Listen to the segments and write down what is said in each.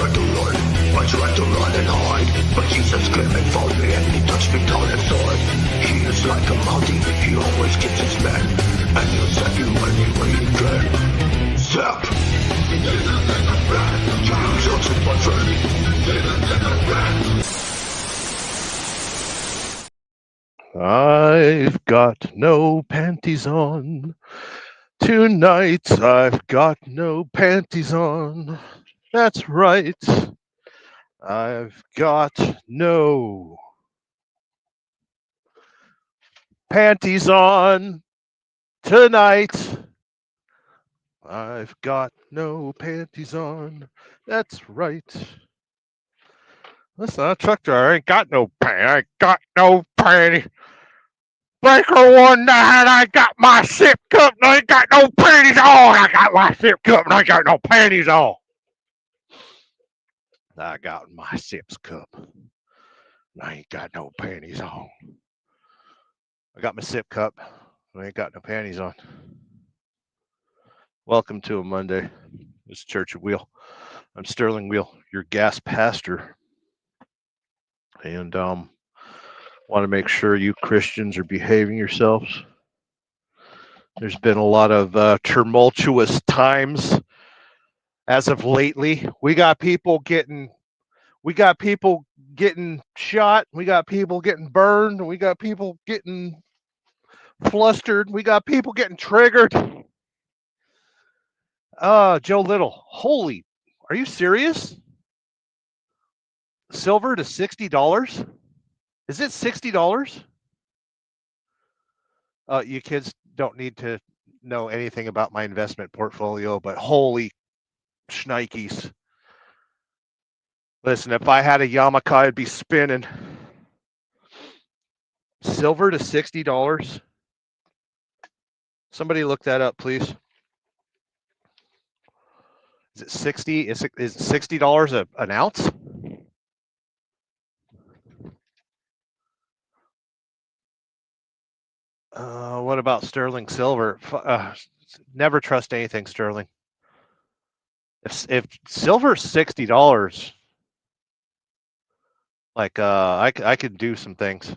tried to run, I tried to run and hide, but Jesus came and found me and he touched me down inside. He is like a mountain, he always keeps his men, and he'll save you any way he can. Zap! Johnson, my friend. I've got no panties on. Tonight I've got no panties on. That's right. I've got no panties on tonight. I've got no panties on. That's right. Listen, a truck driver. I ain't got no panties. I ain't got no panties. Breaker 1 9, I got my sip cup and I ain't got no panties on. I got my sip cup and I ain't got no panties on. I got my sips cup and I ain't got no panties on. I got my sip cup and I ain't got no panties on. Welcome to a Monday. This is Church of Wheel. I'm Sterling Wheel, your gas pastor. And want to make sure you Christians are behaving yourselves. There's been a lot of tumultuous times as of lately. We got people getting shot, we got people getting burned, we got people getting flustered, we got people getting triggered. Joe Little, holy, are you serious? Silver to $60? Is it $60? You kids don't need to know anything about my investment portfolio, but holy shnikes. Listen, if I had a yarmulke, I'd be spinning. Silver to $60? Somebody look that up, please. Is it 60? Is it $60 an ounce? What about sterling silver? Never trust anything sterling. If silver's $60, like I could do some things.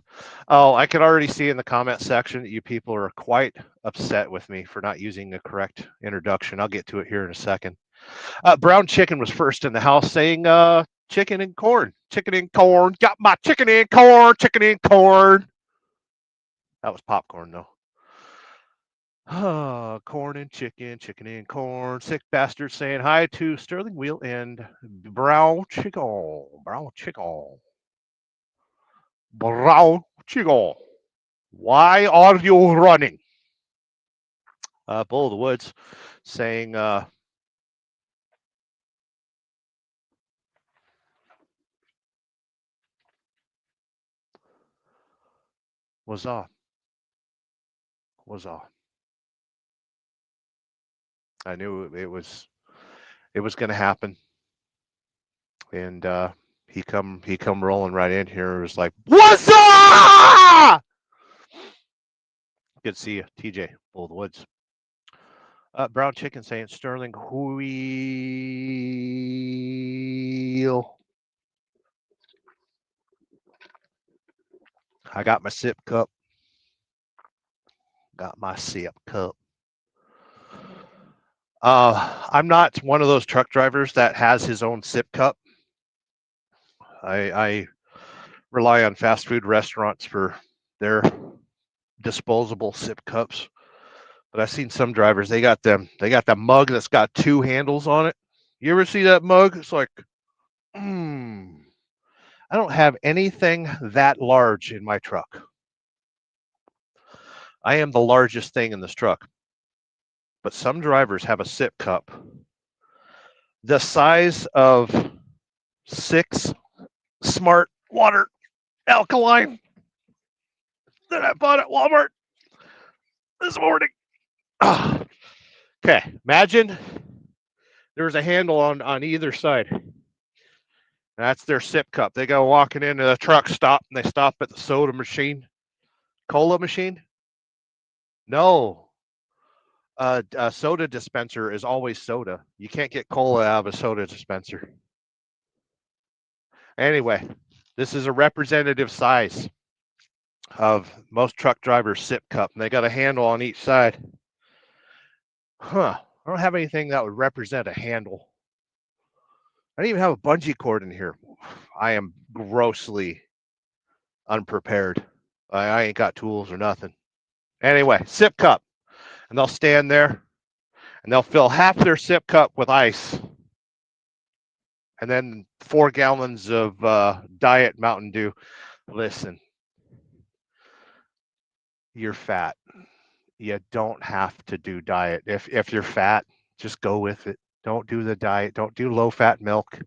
Oh, I could already see in the comment section that you people are quite upset with me for not using the correct introduction. I'll get to it here in a second. Brown Chicken was first in the house saying chicken and corn. Chicken and corn. Got my chicken and corn. Chicken and corn. That was popcorn, though. Corn and chicken, chicken and corn. Sick bastard saying hi to Sterling Wheel and Brown Chicken. Brown Chicken. Brown Chicken. Why are you running? Bull of the Woods saying was I knew it was going to happen, and he come rolling right in here. It was like, what's up? Good to see you, TJ, Bull of the Woods. Brown Chicken saying Sterling Wheel. I got my sip cup. I'm not one of those truck drivers that has his own sip cup. I rely on fast food restaurants for their disposable sip cups. But I've seen some drivers, they got the mug that's got two handles on it. You ever see that mug? It's like, I don't have anything that large in my truck. I am the largest thing in this truck. But some drivers have a sip cup the size of 6 Smart Water Alkaline that I bought at Walmart this morning. Okay, imagine there's a handle on either side. That's their sip cup. They go walking into the truck stop, and they stop at the soda machine. Cola machine? No. A soda dispenser is always soda. You can't get cola out of a soda dispenser. Anyway, this is a representative size of most truck drivers' SIP cup, and they got a handle on each side. Huh. I don't have anything that would represent a handle. I don't even have a bungee cord in here. I am grossly unprepared. I ain't got tools or nothing. Anyway, SIP cup. And they'll stand there and they'll fill half their SIP cup with ice and then 4 gallons of Diet Mountain Dew. Listen, you're fat. You don't have to do diet. If you're fat, just go with it. Don't do the diet. Don't do low fat milk.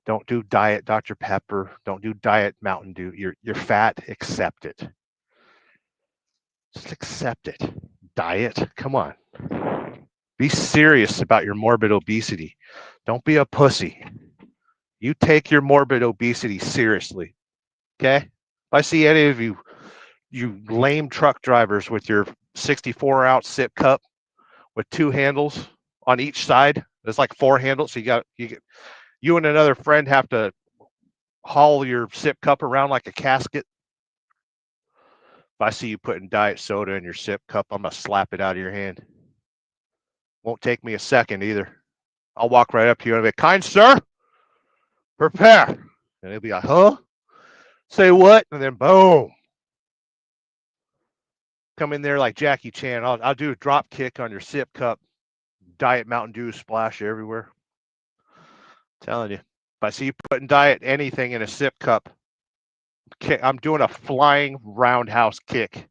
Don't do diet Dr. Pepper. Don't do diet Mountain Dew. You're fat. Accept it. Just accept it. Diet. Come on. Be serious about your morbid obesity. Don't be a pussy. You take your morbid obesity seriously. Okay? If I see any of you lame truck drivers with your 64-ounce SIP cup with 2 handles on each side, there's like 4 handles. So you and another friend have to haul your SIP cup around like a casket. If I see you putting diet soda in your SIP cup, I'm gonna slap it out of your hand. Won't take me a second either. I'll walk right up to you and be, kind sir, prepare. And he'll be like, huh? Say what? And then boom. Come in there like Jackie Chan. I'll do a drop kick on your SIP cup. Diet Mountain Dew splash everywhere. I'm telling you. If I see you putting diet anything in a SIP cup, I'm doing a flying roundhouse kick.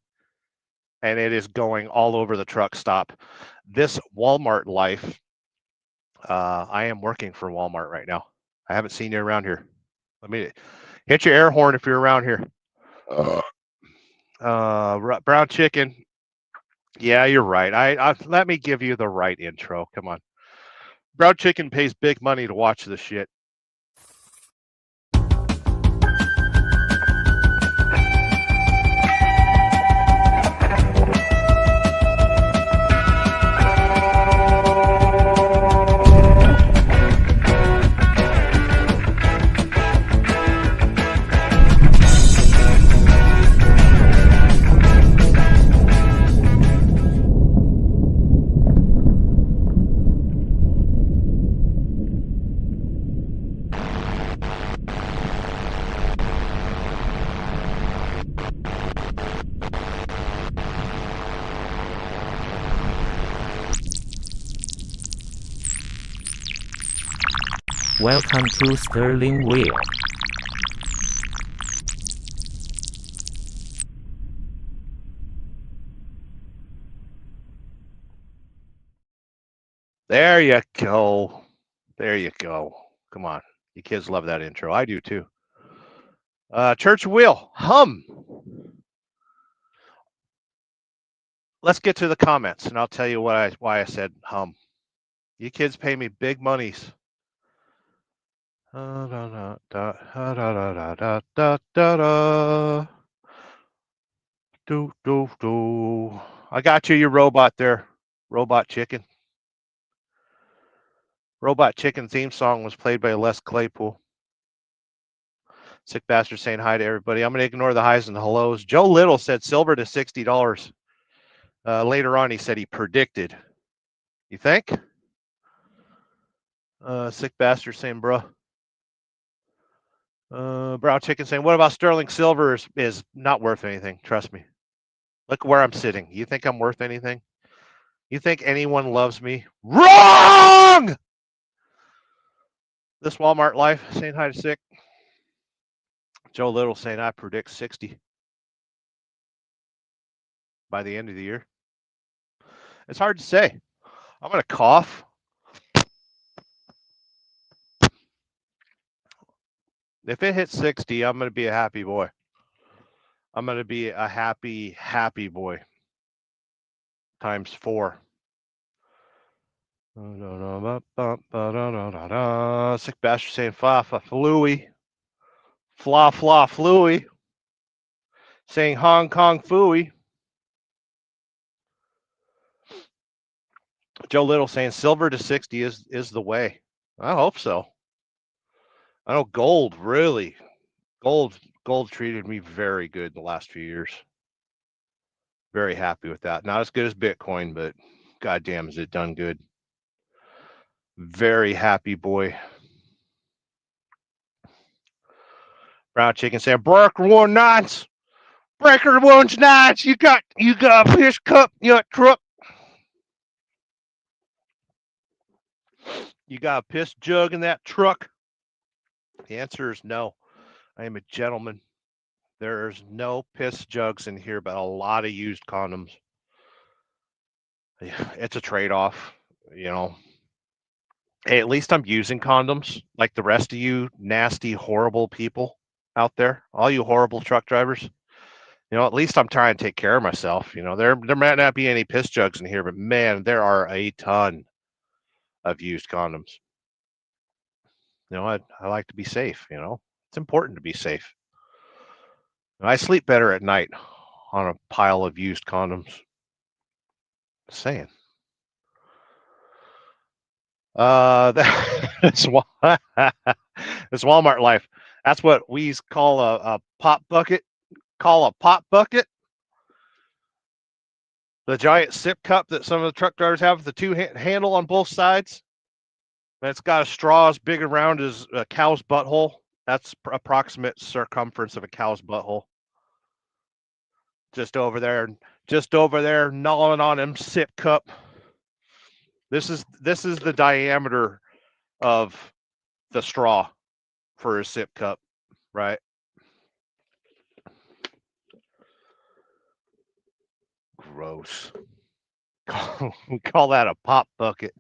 And it is going all over the truck stop. This Walmart life, I am working for Walmart right now. I haven't seen you around here. Let me hit your air horn if you're around here. Brown chicken. Yeah, you're right. I let me give you the right intro. Come on. Brown chicken pays big money to watch this shit. Welcome to Sterling Wheel. There you go. There you go. Come on. You kids love that intro. I do too. Church Wheel. Hum. Let's get to the comments and I'll tell you why I said hum. You kids pay me big monies. I got you robot there. Robot Chicken. Robot Chicken theme song was played by Les Claypool. Sick Bastard saying hi to everybody. I'm going to ignore the highs and the hellos. Joe Little said silver to $60. Later on, he said he predicted. You think? Sick Bastard saying, bruh. Brown Chicken saying, what about sterling silver is not worth anything. Trust me. Look where I'm sitting. You think I'm worth anything? You think anyone loves me? Wrong! This Walmart life saying hi to Sick. Joe Little saying I predict 60 by the end of the year. It's hard to say. I'm going to cough. If it hits 60, I'm going to be a happy boy. I'm going to be a happy, happy boy. Times 4. Sick Bastard saying fa flooey. Fla flooey. Saying Hong Kong fooey. Joe Little saying silver to 60 is the way. I hope so. I know gold really. Gold treated me very good the last few years. Very happy with that. Not as good as Bitcoin, but goddamn, is it done good. Very happy, boy. Brown chicken saying, Breaker 1 nines. Breaker 1's nines. You got a fish cup in your truck. You got a piss jug in that truck? The answer is no. I am a gentleman. There's no piss jugs in here, but a lot of used condoms. It's a trade-off, you know. Hey, at least I'm using condoms, like the rest of you nasty, horrible people out there, all you horrible truck drivers. You know, at least I'm trying to take care of myself. You know, there might not be any piss jugs in here, but man, there are a ton of used condoms. You know, I like to be safe. You know, it's important to be safe. I sleep better at night on a pile of used condoms. Just saying. That's that's Walmart life. That's what we call a pop bucket. Call a pop bucket. The giant sip cup that some of the truck drivers have, the two handle on both sides. And it's got a straw as big around as a cow's butthole. That's approximate circumference of a cow's butthole. Just over there, gnawing on him sip cup. This is the diameter of the straw for a sip cup, right? Gross. Call that a pop bucket.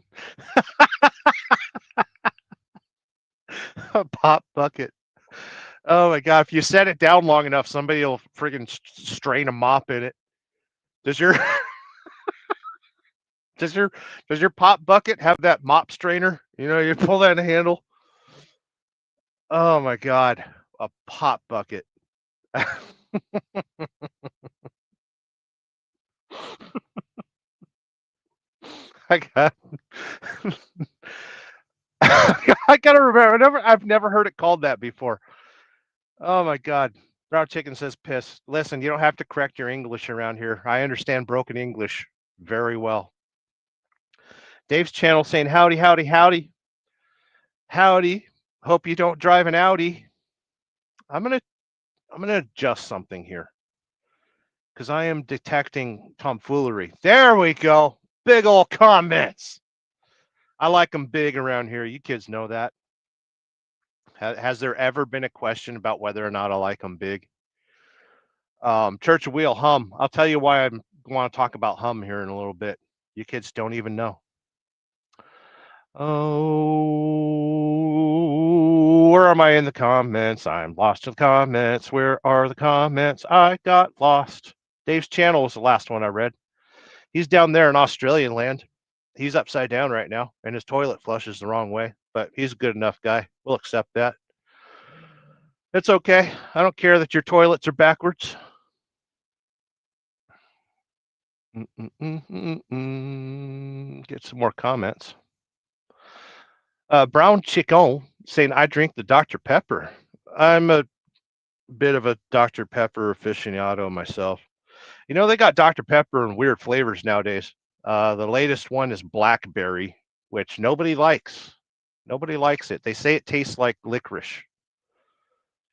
A pop bucket. Oh my god! If you set it down long enough, somebody will friggin' strain a mop in it. Does your does your pop bucket have that mop strainer? You know, you pull that handle. Oh my god! A pop bucket. I got. I gotta remember. I've never heard it called that before. Oh my god. Brown Chicken says piss. Listen, you don't have to correct your English around here. I understand broken English very well. Dave's channel saying howdy, howdy, howdy. Howdy. Hope you don't drive an Audi. I'm gonna adjust something here. Because I am detecting tomfoolery. There we go. Big old comments. I like them big around here. You kids know that. Has there ever been a question about whether or not I like them big? Church of Wheel, Hum. I'll tell you why I want to talk about Hum here in a little bit. You kids don't even know. Oh, where am I in the comments? I'm lost in the comments. Where are the comments? I got lost. Dave's channel was the last one I read. He's down there in Australian land. He's upside down right now, and his toilet flushes the wrong way, but he's a good enough guy. We'll accept that. It's okay. I don't care that your toilets are backwards. Get some more comments. Brown Chicken saying, I drink the Dr. Pepper. I'm a bit of a Dr. Pepper aficionado myself. You know, they got Dr. Pepper in weird flavors nowadays. The latest one is blackberry, which nobody likes. Nobody likes it. They say it tastes like licorice.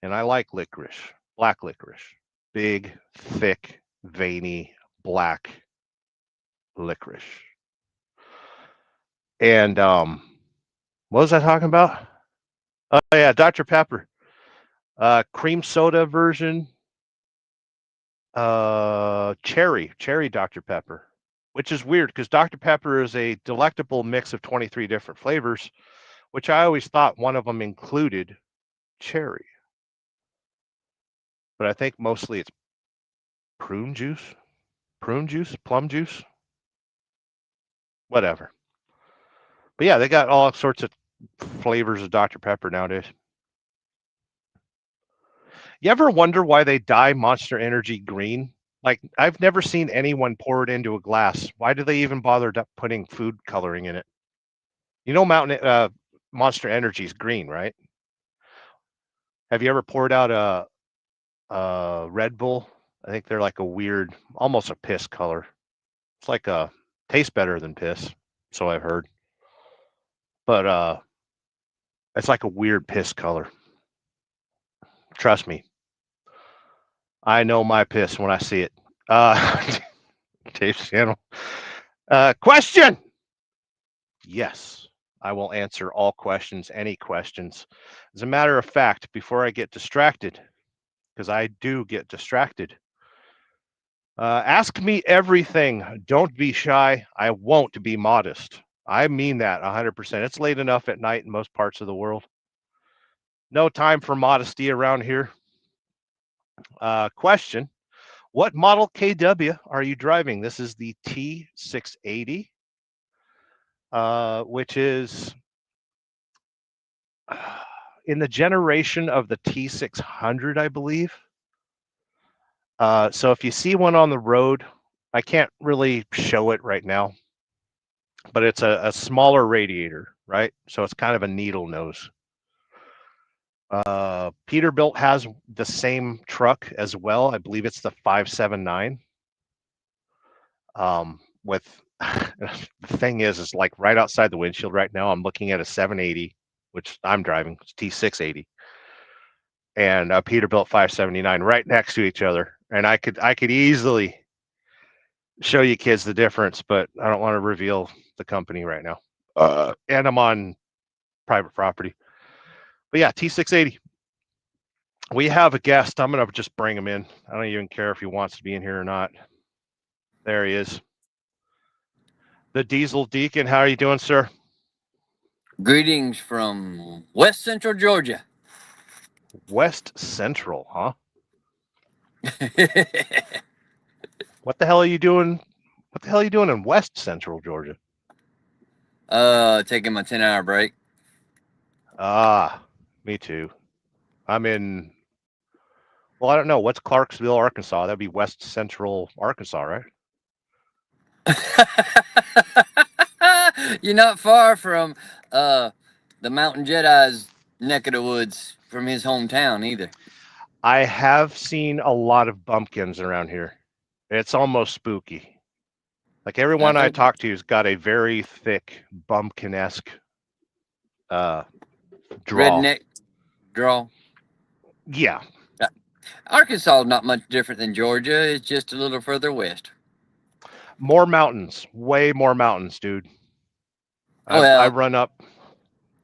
And I like licorice, black licorice. Big, thick, veiny, black licorice. And what was I talking about? Oh yeah, Dr. Pepper. Cream soda version. Cherry Dr. Pepper, which is weird because Dr. Pepper is a delectable mix of 23 different flavors, which I always thought one of them included cherry. But I think mostly it's prune juice, plum juice, whatever. But yeah, they got all sorts of flavors of Dr. Pepper nowadays. You ever wonder why they dye Monster Energy green? Like, I've never seen anyone pour it into a glass. Why do they even bother putting food coloring in it? You know, Monster Energy is green, right? Have you ever poured out a Red Bull? I think they're like a weird, almost a piss color. It's like tastes better than piss, so I've heard. But it's like a weird piss color. Trust me. I know my piss when I see it. Dave's channel. Question. Yes, I will answer all questions, any questions. As a matter of fact, before I get distracted, because I do get distracted, ask me everything. Don't be shy. I won't be modest. I mean that 100%. It's late enough at night in most parts of the world. No time for modesty around here. Question. What model KW are you driving? This is the T680, which is in the generation of the T600, I believe. So if you see one on the road, I can't really show it right now, but it's a smaller radiator, right? So it's kind of a needle nose. Peterbilt has the same truck as well. I believe it's the 579. With the thing is like right outside the windshield right now, I'm looking at a 780, which I'm driving, it's T680, and a Peterbilt 579 right next to each other. And I could easily show you kids the difference, but I don't want to reveal the company right now. And I'm on private property. But yeah, T680. We have a guest. I'm gonna just bring him in. I don't even care if he wants to be in here or not. There he is. The Diesel Deacon. How are you doing, sir? Greetings from West Central Georgia. West Central, huh? What the hell are you doing? What the hell are you doing in West Central Georgia? Taking my 10-hour break. Ah, me too. I'm in, well, I don't know. What's Clarksville, Arkansas? That'd be West Central Arkansas, right? You're not far from the Mountain Jedi's neck of the woods from his hometown either. I have seen a lot of bumpkins around here. It's almost spooky. Like everyone I talk to has got a very thick bumpkin-esque draw. Redneck draw. Yeah. Arkansas is not much different than Georgia. It's just a little further west. More mountains. Way more mountains, dude. Well, I run up.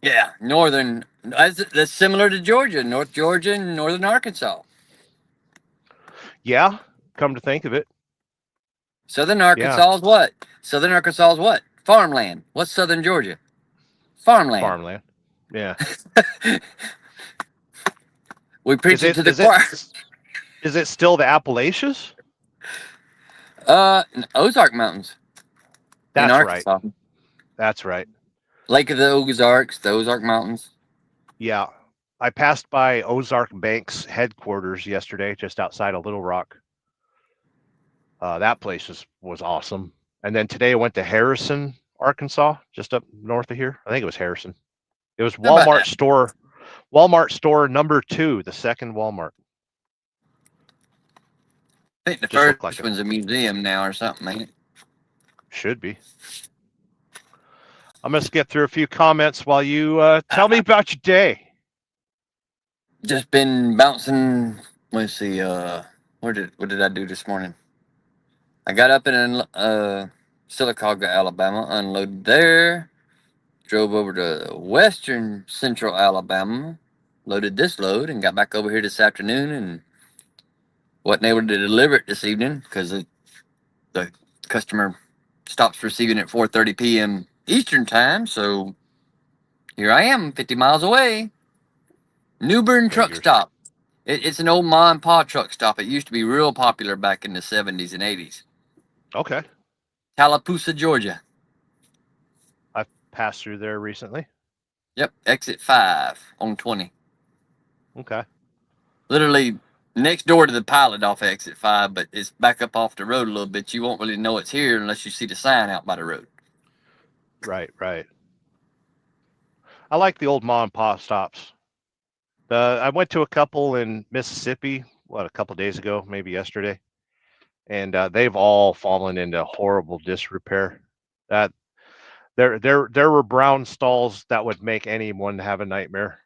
Yeah, northern. That's similar to Georgia, North Georgia and northern Arkansas. Yeah, come to think of it. Southern Arkansas is what? Southern Arkansas is what? Farmland. What's southern Georgia? Farmland. Farmland. Yeah. We preach it to the choir. Is it still the Appalachians? Ozark Mountains. That's in Arkansas. right. That's right. Lake of the Ozarks, the Ozark Mountains. Yeah. I passed by Ozark Bank's headquarters yesterday, just outside of Little Rock. That place was awesome. And then today I went to Harrison, Arkansas, just up north of here. I think it was Harrison. It was Walmart store number 2, the second Walmart. I think the first one's a museum now or something, ain't it? Should be. I'm going to skip through a few comments while you tell me about your day. Just been bouncing. Let's see. What did I do this morning? I got up in Sylacauga, Alabama, unloaded there, drove over to western central Alabama, loaded this load, and got back over here this afternoon and wasn't able to deliver it this evening because the customer stops receiving at 4:30 p.m. Eastern time. So here I am, 50 miles away. Newbern Truck Stop. It's an old ma and pa truck stop. It used to be real popular back in the 70s and 80s. Okay. Tallapoosa, Georgia. I've passed through there recently. Yep, exit 5 on 20. Okay. Literally next door to the pilot off exit 5, but it's back up off the road a little bit. You won't really know it's here unless you see the sign out by the road. Right, right. I like the old ma and pa stops. I went to a couple in Mississippi, a couple days ago, maybe yesterday, and they've all fallen into horrible disrepair. That there were brown stalls that would make anyone have a nightmare.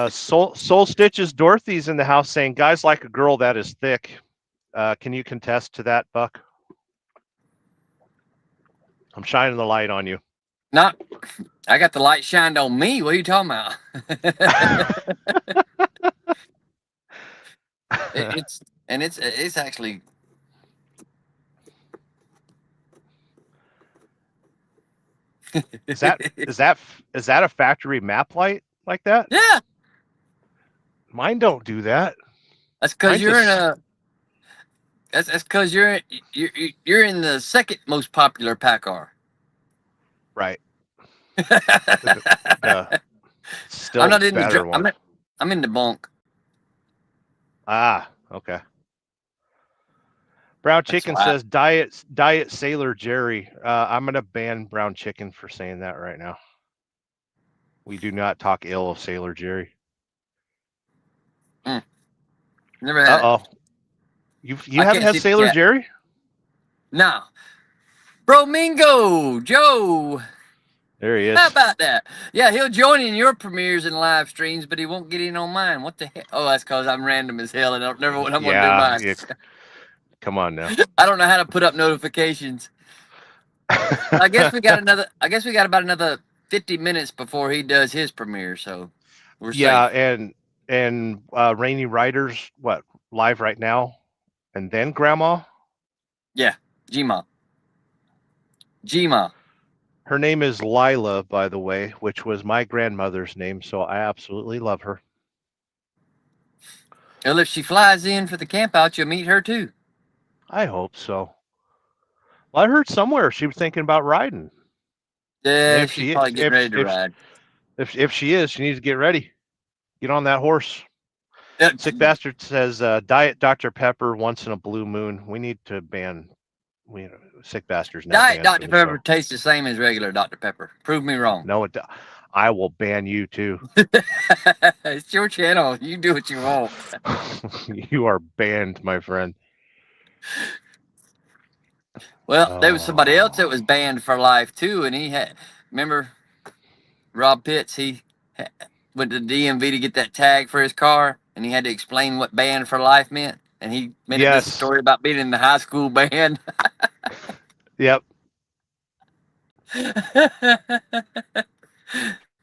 Soul Stitches Dorothy's in the house saying, "Guys like a girl that is thick." Can you contest to that, Buck? I'm shining the light on you. Not, I got the light shined on me. What are you talking about? It's actually. Is that a factory map light like that? Yeah, Mine don't do that. that's because Mine you're in just- a. That's because you're in the second most popular PACCAR. Right. Still I'm not in better the. one. I'm in the bunk. Ah, okay. Brown Chicken why- says diet Sailor Jerry. I'm gonna ban Brown Chicken for saying that right now. We do not talk ill of Sailor Jerry. Never had. Uh oh. You I haven't can't had see the Sailor cat. Jerry? No. Bro Mingo, Joe. There he is. How about that? Yeah, he'll join in your premieres and live streams, but he won't get in on mine. What the heck? Oh, that's because I'm random as hell and I don't never what I'm Yeah, gonna do mine. Come on now. I don't know how to put up notifications. I guess we got about another 50 minutes before he does his premiere, so we're Yeah, safe. and Rainy Riders, what, live right now? And then Grandma? Gma. Gma. Her name is Lila, by the way, which was my grandmother's name, so I absolutely love her. Well, if she flies in for the camp out, you'll meet her too. I hope so. Well, I heard somewhere she was thinking about riding. Yeah, If she's she- probably getting if- ready to if- ride. If she is, she needs to get ready. Get on that horse. Sick Bastard says, Diet Dr. Pepper once in a blue moon. We need to ban Sick Bastards now. Diet Dr. Pepper tastes the same as regular Dr. Pepper. Prove me wrong. No, I will ban you too. It's your channel. You do what you want. You are banned, my friend. Well, there was somebody else that was banned for life too, and he had. Remember, Rob Pitts? He went to the DMV to get that tag for his car, and he had to explain what banned for life meant. And he made a Yes. story about being in the high school band. Yep.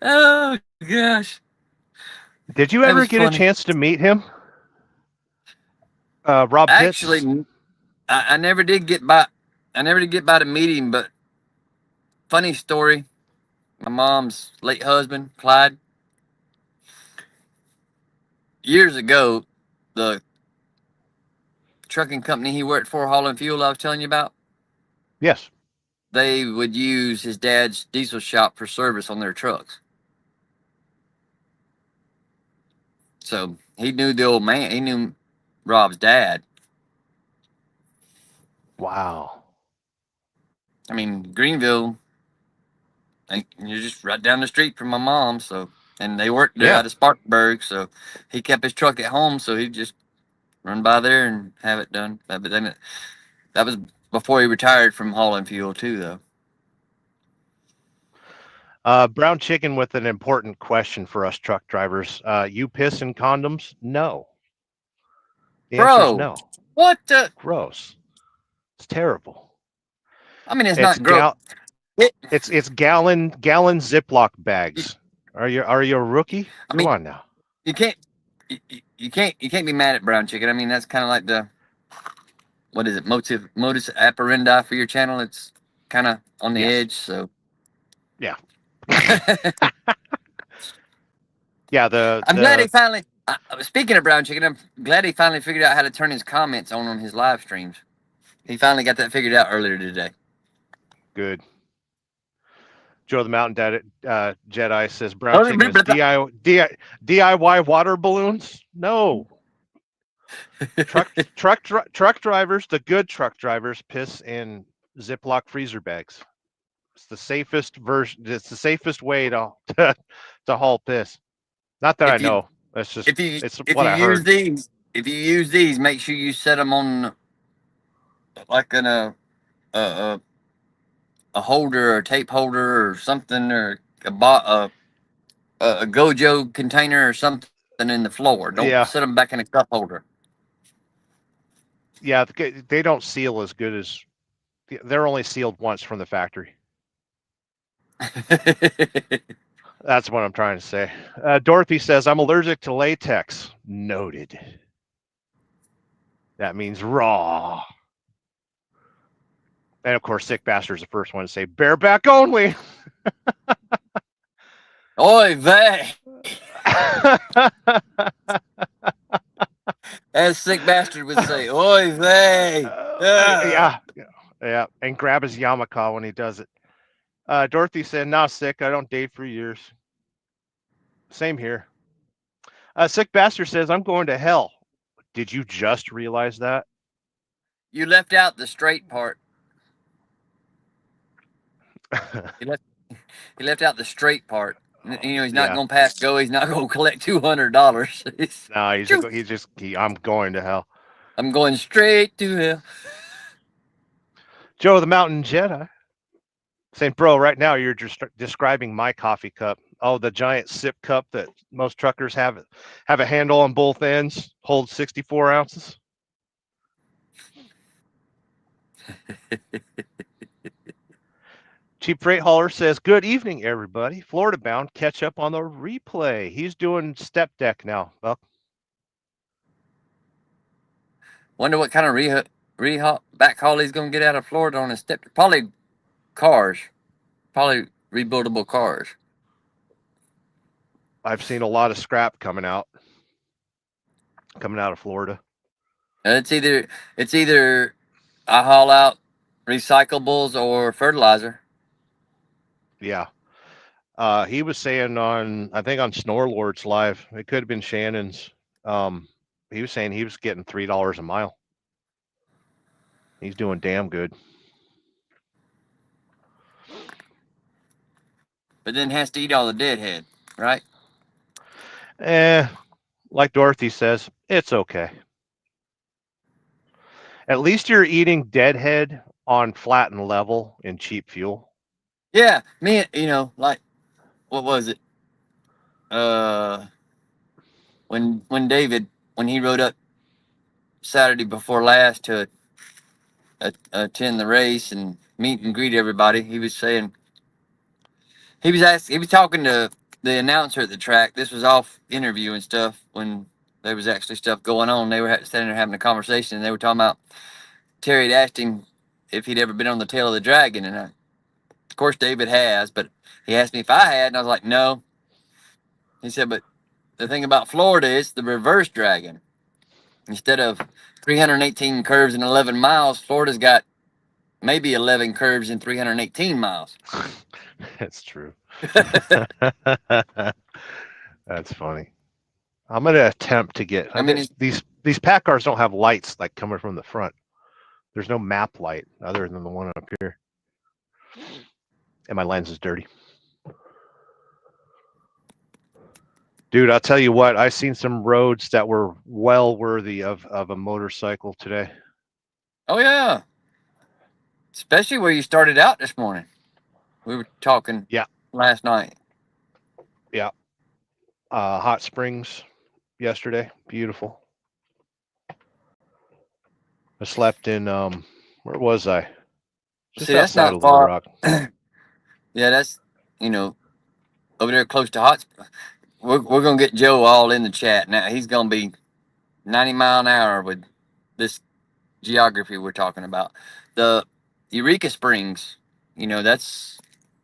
Oh gosh! Did you That ever was get a funny. chance to meet him? Rob Pitts? Actually, I never did get by. I never did get by to meet him, but funny story. My mom's late husband, Clyde, years ago, the trucking company he worked for, hauling fuel, I was telling you about, Yes. they would use his dad's diesel shop for service on their trucks. So he knew the old man. He knew Rob's dad. Wow. I mean, Greenville, you're just right down the street from my mom. So, and they worked there Yeah. out of Spartanburg. So he kept his truck at home. So he'd just run by there and have it done. But then that was before he retired from hauling fuel too, though. Brown Chicken with an important question for us truck drivers. You piss in condoms? No. The answer Bro. is no. What the? Gross. It's terrible. I mean, it's not gross. It's gallon Ziploc bags. Are you a rookie? I mean- Come on now. You can't be mad at Brown Chicken. I mean, that's kind of like the, what is it, modus operandi for your channel. It's kind of on the Yes. edge. So Yeah. Yeah, I'm glad he finally. Speaking of Brown Chicken, I'm glad he finally figured out how to turn his comments on his live streams. He finally got that figured out earlier today. Good. Joe the Mountain Jedi says Brown Chicken is DIY water balloons. No. Truck drivers, the good truck drivers, piss in Ziploc freezer bags. It's the safest version. It's the safest way to haul piss. Not that I If you know. That's just it's if what you I use heard. these, make sure you set them on like in a a holder or a tape holder or something, or a Gojo container or something in the floor. Don't Yeah, set them back in a cup holder. yeah. They don't seal as good as they're only sealed once from the factory. That's what I'm trying to say. Dorothy says, I'm allergic to latex. Noted. That means raw. And of course, Sick Bastard's the first one to say, bareback only. Oy vey. As Sick Bastard would say, oy vey. Yeah. Yeah. And grab his yarmulke when he does it. Dorothy said, nah, Sick. I don't date for years. Same here. Sick Bastard says, I'm going to hell. Did you just realize that? You left out the straight part. He left out the straight part. You know, he's not Yeah. going to pass go. He's not going to collect $200. No, I'm going to hell. I'm going straight to hell. Joe the Mountain Jedi saying, bro, right now you're just describing my coffee cup. Oh, the giant sip cup that most truckers have a handle on both ends, holds 64 ounces. Cheap Freight Hauler says, good evening, everybody. Florida bound, catch up on the replay. He's doing step deck now, Buck. Wonder what kind of backhaul he's going to get out of Florida on his step. Probably cars. Probably rebuildable cars. I've seen a lot of scrap coming out of Florida. It's either I haul out recyclables or fertilizer. Yeah. He was saying I think on Snorlord's live, it could have been Shannon's. He was saying he was getting $3 a mile. He's doing damn good. But then has to eat all the deadhead, right? Like Dorothy says, it's okay. At least you're eating deadhead on flat and level in cheap fuel. Yeah, like, what was it? When David, when he rode up Saturday before last to attend the race and meet and greet everybody, he was saying, he was talking to the announcer at the track. This was off interview and stuff when there was actually stuff going on. They were standing there having a conversation, and they were talking about Terry had asked him if he'd ever been on the tail of the dragon, and of course David has, but he asked me if I had, and I was like, no. He said, but the thing about Florida is the reverse dragon. Instead of 318 curves in 11 miles, Florida's got maybe 11 curves in 318 miles. That's true. That's funny. I'm gonna attempt to get. These pack cars don't have lights like coming from the front. There's no map light other than the one up here, and my lens is dirty. Dude, I'll tell you what. I've seen some roads that were well worthy of a motorcycle today. Oh yeah, especially where you started out this morning. We were talking. Yeah. Last night. Yeah. Hot Springs yesterday. Beautiful. I slept in where was I? Just See, that's outside not of far. Little Rock. Yeah, that's over there close to Hot Springs. We're gonna get Joe all in the chat now. He's gonna be 90 mile an hour with this geography we're talking about. The Eureka Springs,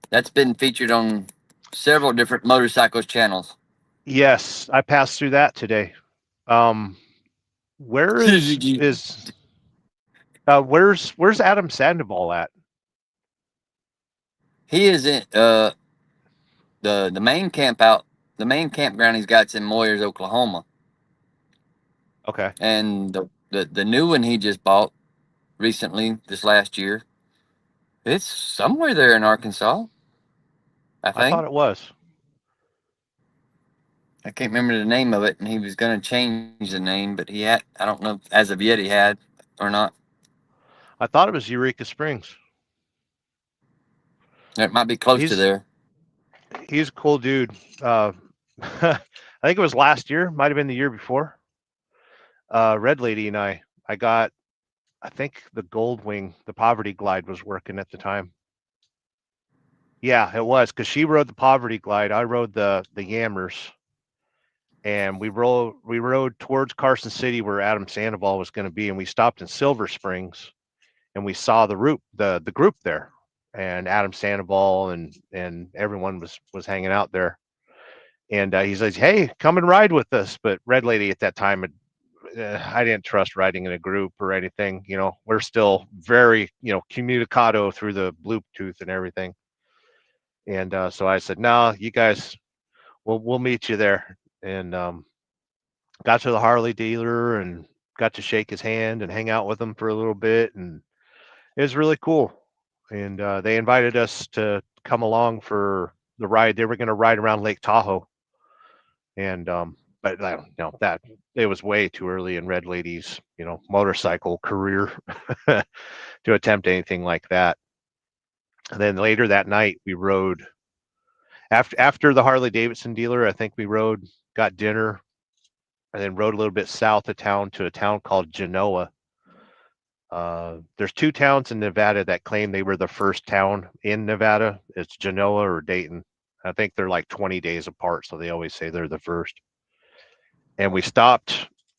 that's been featured on several different motorcycles channels. Yes, I passed through that today. Where is where's Adam Sandoval at? He is in the main camp out. The main campground he's got's in Moyers, Oklahoma. Okay. And the new one he just bought recently, this last year, It's somewhere there in Arkansas, I I thought think. it was. I can't remember the name of it, and he was going to change the name, but he had, I don't know as of yet he had or not. I thought it was Eureka Springs. It might be close to He's there. he's a cool dude. I think it was last year, might have been the year before. Red Lady and I got, I think the Goldwing, the Poverty Glide was working at the time. Yeah, it was because she rode the Poverty Glide. I rode the Yammers, and we rode towards Carson City where Adam Sandoval was going to be, and we stopped in Silver Springs, and we saw the group there, and Adam Sandoval and everyone was hanging out there. And he says, "Hey, come and ride with us." But Red Lady at that time, I didn't trust riding in a group or anything. You know, we're still very, communicado through the Bluetooth and everything. And so I said, "No, you guys, we'll meet you there." And got to the Harley dealer and got to shake his hand and hang out with him for a little bit, and it was really cool. And they invited us to come along for the ride. They were going to ride around Lake Tahoe, and but I don't know that it was way too early in Red Lady's motorcycle career to attempt anything like that. And then later that night we rode after the Harley Davidson dealer. I think we rode, got dinner, and then rode a little bit south of town to a town called Genoa. There's two towns in Nevada that claim they were the first town in Nevada. It's Genoa or Dayton. I think they're like 20 days apart, so they always say they're the first. And we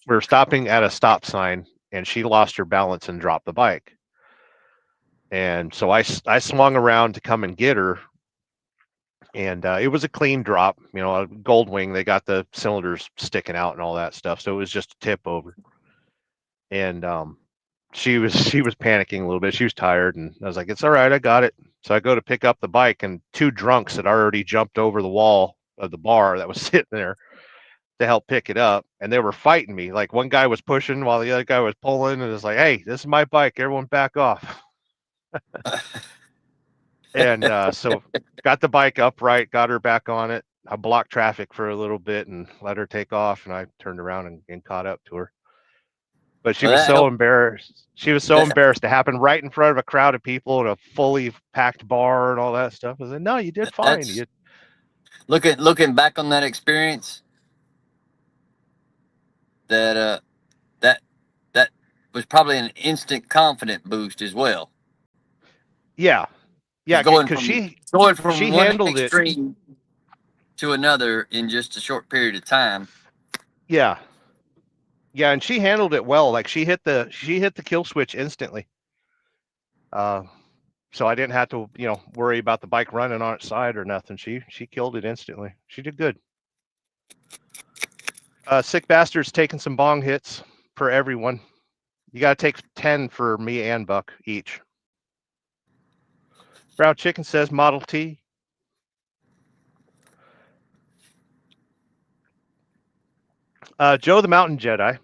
were stopping at a stop sign, and she lost her balance and dropped the bike. And so I swung around to come and get her, and it was a clean drop, a Goldwing. They got the cylinders sticking out and all that stuff, so it was just a tip over. And she was panicking a little bit. She was tired, and I was like, "It's all right, I got it." So I go to pick up the bike, and two drunks had already jumped over the wall of the bar that was sitting there to help pick it up, and they were fighting me. Like one guy was pushing while the other guy was pulling, and it's like, "Hey, this is my bike. Everyone back off." And so got the bike upright, got her back on it. I blocked traffic for a little bit and let her take off, and I turned around and caught up to her. But she Well, was that so helped. embarrassed. She was so embarrassed to happen right in front of a crowd of people in a fully packed bar and all that stuff. I said, "No, you did fine." That's looking back on that experience. That that was probably an instant confident boost as well. Yeah, Because because going she from one handled it. extreme to another in just a short period of time. Yeah, yeah, and she handled it well. Like she hit the kill switch instantly. So I didn't have to, worry about the bike running on its side or nothing. She killed it instantly. She did good. Sick Bastard's taking some bong hits for everyone. You got to take 10 for me and Buck each. Brown Chicken says Model T. Joe the Mountain Jedi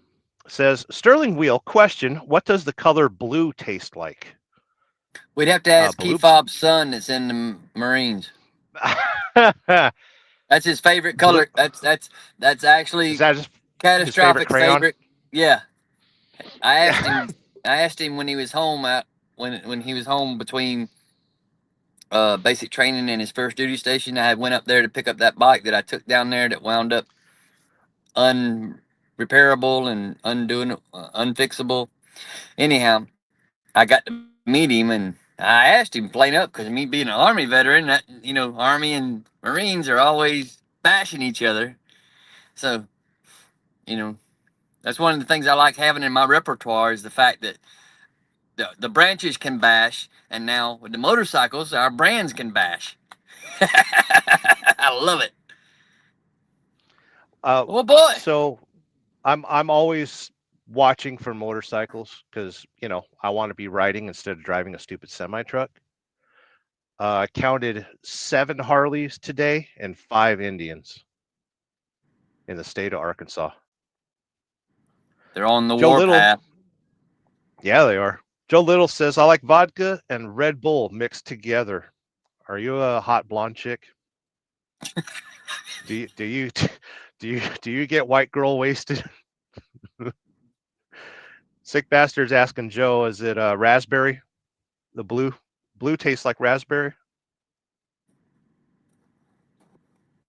says, Sterling Wheel, question, what does the color blue taste like? We'd have to ask blue. Key Fob's son that's in the Marines. That's his favorite color. That's actually Is that his catastrophic favorite? Yeah. I asked him when he was home when he was home between basic training and his first duty station. I went up there to pick up that bike that I took down there that wound up unrepairable and unfixable. Anyhow, I got to meet him, and I asked him plain up, because me being an Army veteran, Army and Marines are always bashing each other. So, that's one of the things I like having in my repertoire is the fact that the branches can bash, and now with the motorcycles, our brands can bash. I love it. Oh boy! So, I'm always watching for motorcycles because I want to be riding instead of driving a stupid semi truck. I counted 7 Harleys today and 5 Indians in the state of Arkansas. They're on the Joe Little, warpath. yeah, they are. Joe Little says, I like vodka and Red Bull mixed together. Are you a hot blonde chick? Do you get white girl wasted? Sick Bastard's asking Joe, is it raspberry? The blue tastes like raspberry?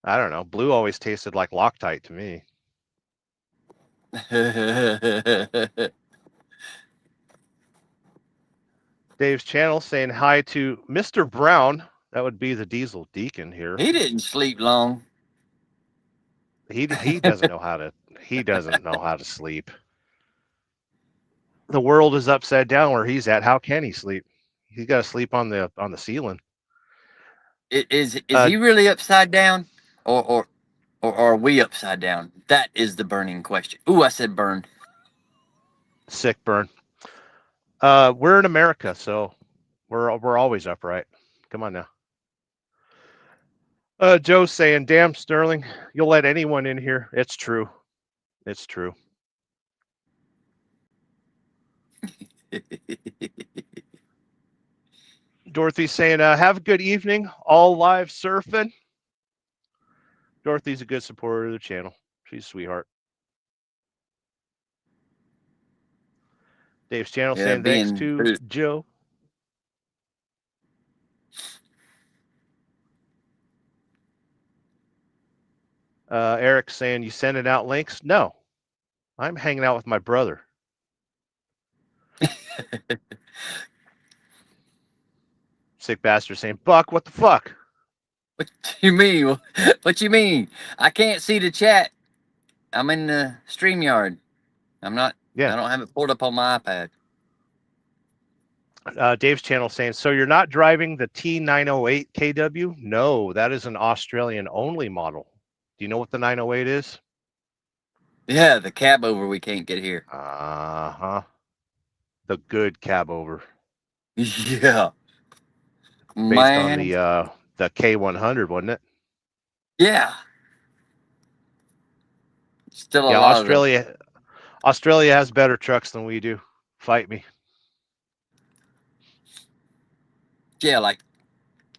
I don't know. Blue always tasted like Loctite to me. Dave's channel saying hi to Mr. Brown. That would be the Diesel Deacon here. He didn't sleep long. He doesn't know how to sleep. The world is upside down where he's at. How can he sleep? He's got to sleep on the ceiling. Is he really upside down, or are we upside down? That is the burning question. Ooh, I said burn. Sick burn. We're in America, so we're always upright. Come on now. Joe's saying, damn, Sterling, you'll let anyone in here. It's true. It's true. Dorothy's saying, have a good evening. All live surfing. Dorothy's a good supporter of the channel. She's a sweetheart. Dave's channel saying, thanks to Joe. Eric saying, you sending out links? No, I'm hanging out with my brother. Sick Bastard saying, Buck, what the fuck? What do you mean? What you mean? I can't see the chat. I'm in the StreamYard. I'm not. Yeah. I don't have it pulled up on my iPad. Dave's channel saying, so you're not driving the T908 KW? No, that is an Australian only model. Do you know what the 908 is? Yeah, the cab over we can't get here. Uh-huh. The good cab over. Yeah. Based on the K100, wasn't it? Yeah. Still a yeah, lot of Australia has better trucks than we do. Fight me. Yeah, like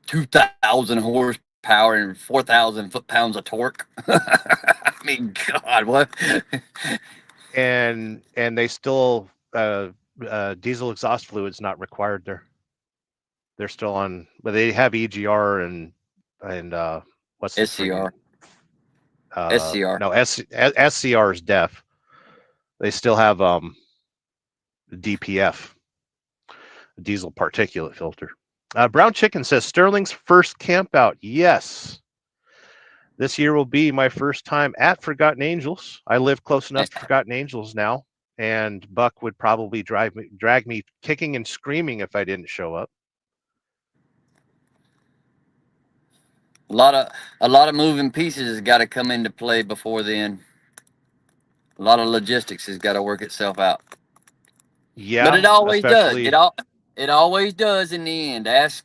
2,000 horsepower and 4,000 foot-pounds of torque. I mean, God, what? and they still diesel exhaust fluid's not required there. They're still on, but they have EGR and what's the SCR? friggin', SCR. No, SCR is DEF. They still have DPF, diesel particulate filter. Brown Chicken says, Sterling's first camp out. Yes. This year will be my first time at Forgotten Angels. I live close enough to Forgotten Angels now, and Buck would probably drag me kicking and screaming if I didn't show up. A lot of moving pieces has got to come into play before then. A lot of logistics has got to work itself out. Yeah, but it always does. It always does in the end. Ask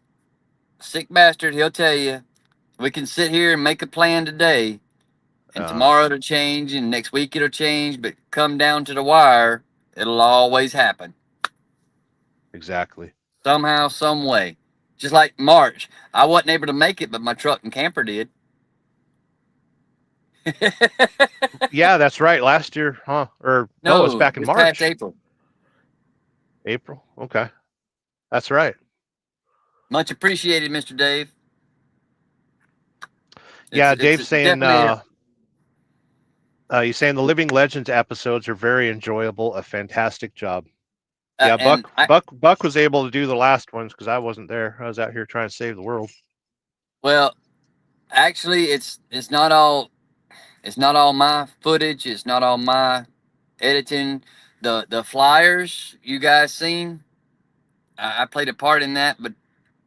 Sick Bastard; he'll tell you. We can sit here and make a plan today, and tomorrow it'll change, and next week it'll change. But come down to the wire, it'll always happen. Exactly. Somehow, some way. Just like March, I wasn't able to make it, but my truck and camper did. Yeah, that's right. Last year, huh? Or no, it was back in March. Past April. April. Okay, that's right. Much appreciated, Mr. Dave. Yeah, Dave's saying, he's saying the Living Legends episodes are very enjoyable. A fantastic job. Yeah, Buck was able to do the last ones because I wasn't there. I was out here trying to save the world. Well, actually, it's not all my footage. It's not all my editing. The flyers you guys seen, I played a part in that, but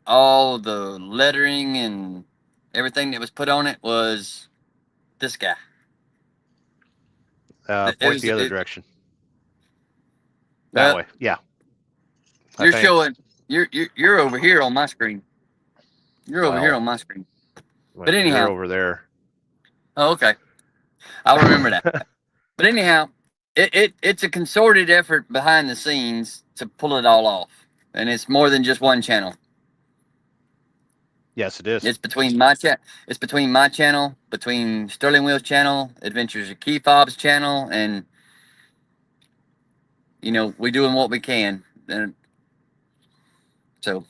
all the lettering and everything that was put on it was this guy. Point the other direction. That way, yeah. You're showing. You're over here on my screen. You're over here on my screen. But anyhow, you're over there. Oh, okay. I'll remember that. But anyhow, it's a concerted effort behind the scenes to pull it all off. and it's more than just one channel. Yes, it is. It's between my It's between my channel, between Sterling Wheels channel, Adventures of Key Fob's channel, and we're doing what we can. And so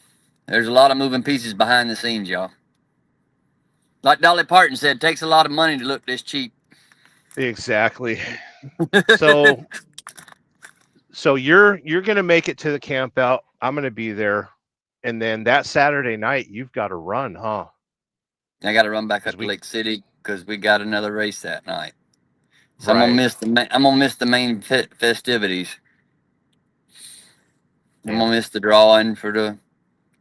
there's a lot of moving pieces behind the scenes, y'all. Like Dolly Parton said, it takes a lot of money to look this cheap. Exactly. So you're gonna make it to the camp out. I'm gonna be there, and then that Saturday night you've got to run, huh? I got to run back 'Cause up to Lake City because we got another race that night. So Right. I'm gonna miss the main festivities. I'm Yeah. gonna miss the drawing for the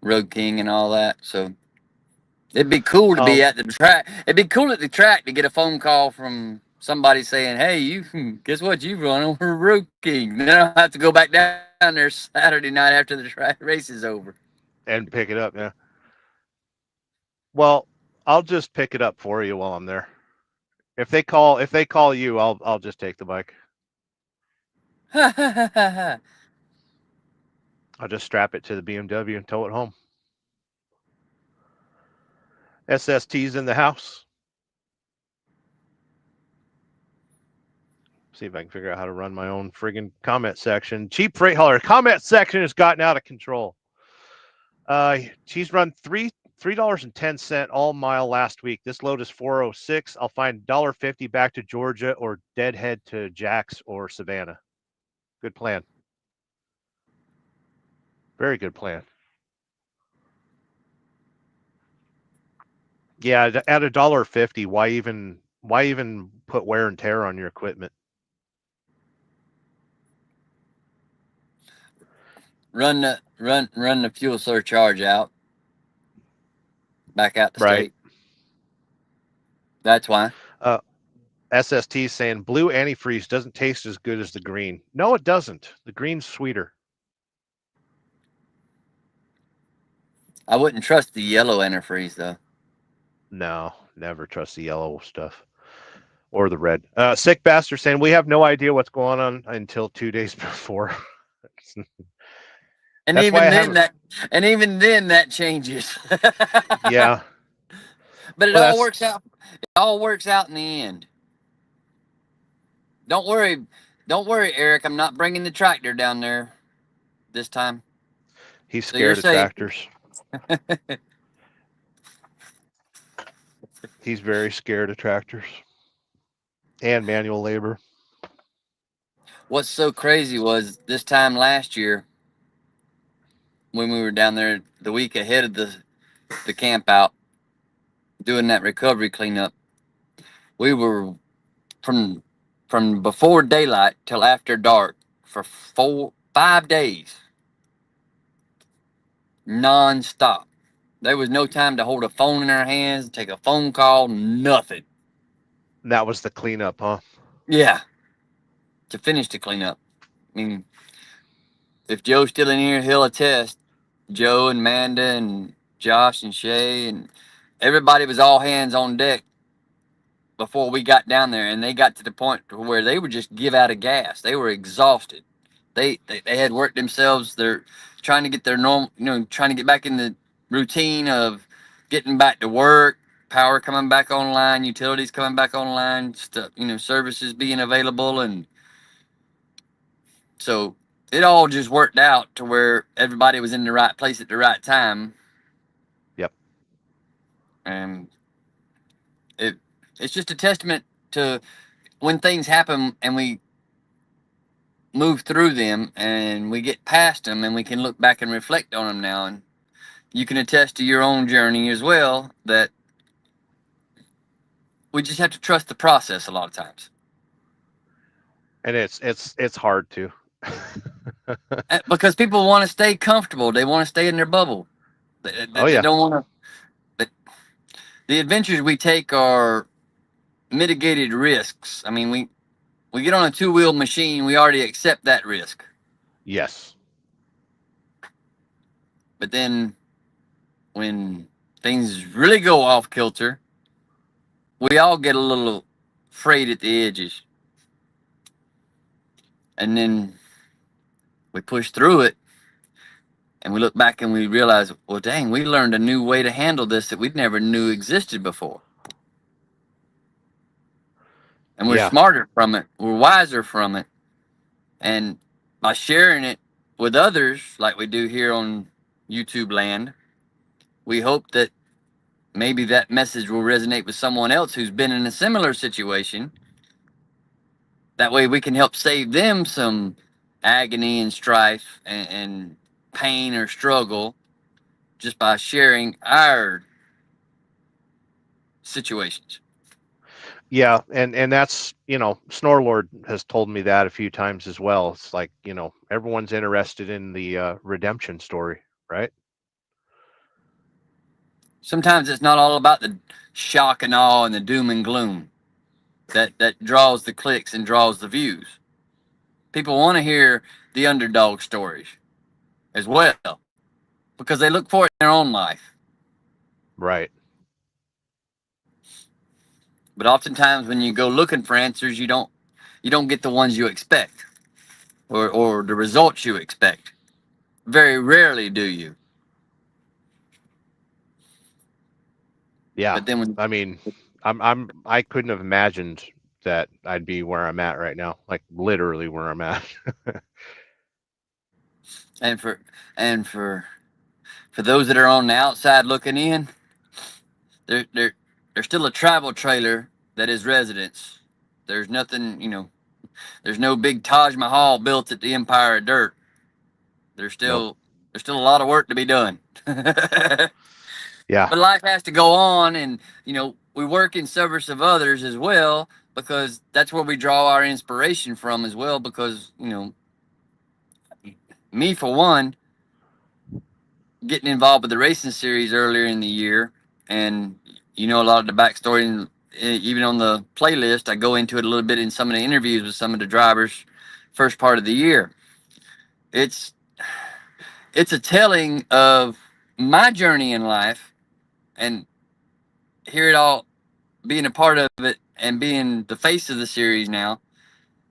Road King and all that. So it'd be cool to be at the track. It'd be cool at the track to get a phone call from somebody saying, "Hey, guess what? You run over Road King." Then I'll have to go back down there Saturday night after the race is over and pick it up. Yeah. Well, I'll just pick it up for you while I'm there. If they call you, I'll just take the bike. I'll just strap it to the BMW and tow it home. SST's in the house. See if I can figure out how to run my own friggin' comment section. Cheap freight hauler comment section has gotten out of control. She's run $3.10 all mile last week. This load is 406. I'll find $1.50 back to Georgia or deadhead to Jax or Savannah. Good plan. Very good plan. Yeah, at $1.50, why even put wear and tear on your equipment? Run the fuel surcharge out. Back out the Right. state. That's why. SST saying blue antifreeze doesn't taste as good as the green. No, it doesn't. The green's sweeter. I wouldn't trust the yellow antifreeze though. No, never trust the yellow stuff or the red. Sick bastard saying we have no idea what's going on until 2 days before. And That's why even then that changes. Yeah. But it all works out. It all works out in the end. Don't worry, Eric. I'm not bringing the tractor down there this time. He's scared of tractors. He's very scared of tractors and manual labor. What's so crazy was this time last year when we were down there the week ahead of the camp out doing that recovery cleanup, we were from before daylight till after dark for 5 days non-stop. There was no time to hold a phone in our hands, take a phone call, nothing. And that was the cleanup, huh? Yeah. To finish the cleanup. I mean, if Joe's still in here, he'll attest. Joe and Amanda and Josh and Shay and everybody was all hands on deck before we got down there, and they got to the point where they would just give out of gas. They were exhausted. They had worked themselves. They're trying to get their normal, trying to get back in the routine of getting back to work, power coming back online, utilities coming back online, stuff, services being available. And so it all just worked out to where everybody was in the right place at the right time. Yep. And it's just a testament to when things happen and we move through them and we get past them and we can look back and reflect on them now. And you can attest to your own journey as well that we just have to trust the process a lot of times. And it's hard to. Because people want to stay comfortable. They want to stay in their bubble. They don't want to. The adventures we take are mitigated risks. I mean, we get on a two-wheel machine, we already accept that risk. Yes. But then when things really go off kilter, we all get a little frayed at the edges. And then we push through it. And we look back and we realize, well, dang, we learned a new way to handle this that we never knew existed before. And we're Yeah. smarter from it. We're wiser from it. And by sharing it with others, like we do here on YouTube land, we hope that maybe that message will resonate with someone else who's been in a similar situation. That way we can help save them some agony and strife and pain or struggle just by sharing our situations. Yeah, and that's, Snorlord has told me that a few times as well. It's like, everyone's interested in the redemption story, right? Sometimes it's not all about the shock and awe and the doom and gloom that draws the clicks and draws the views. People want to hear the underdog stories as well because they look for it in their own life. Right. But oftentimes when you go looking for answers, you don't get the ones you expect or the results you expect. Very rarely do you. Yeah. But then when I mean, I couldn't have imagined that I'd be where I'm at right now, like literally where I'm at. and for those that are on the outside looking in, they're still a travel trailer that is residence. There's nothing, there's no big Taj Mahal built at the Empire of Dirt. There's still a lot of work to be done. Yeah. But life has to go on, and we work in service of others as well, because that's where we draw our inspiration from as well. Because me for one, getting involved with the racing series earlier in the year, and a lot of the backstory, and even on the playlist, I go into it a little bit in some of the interviews with some of the drivers first part of the year. It's a telling of my journey in life, and hear it all, being a part of it and being the face of the series now.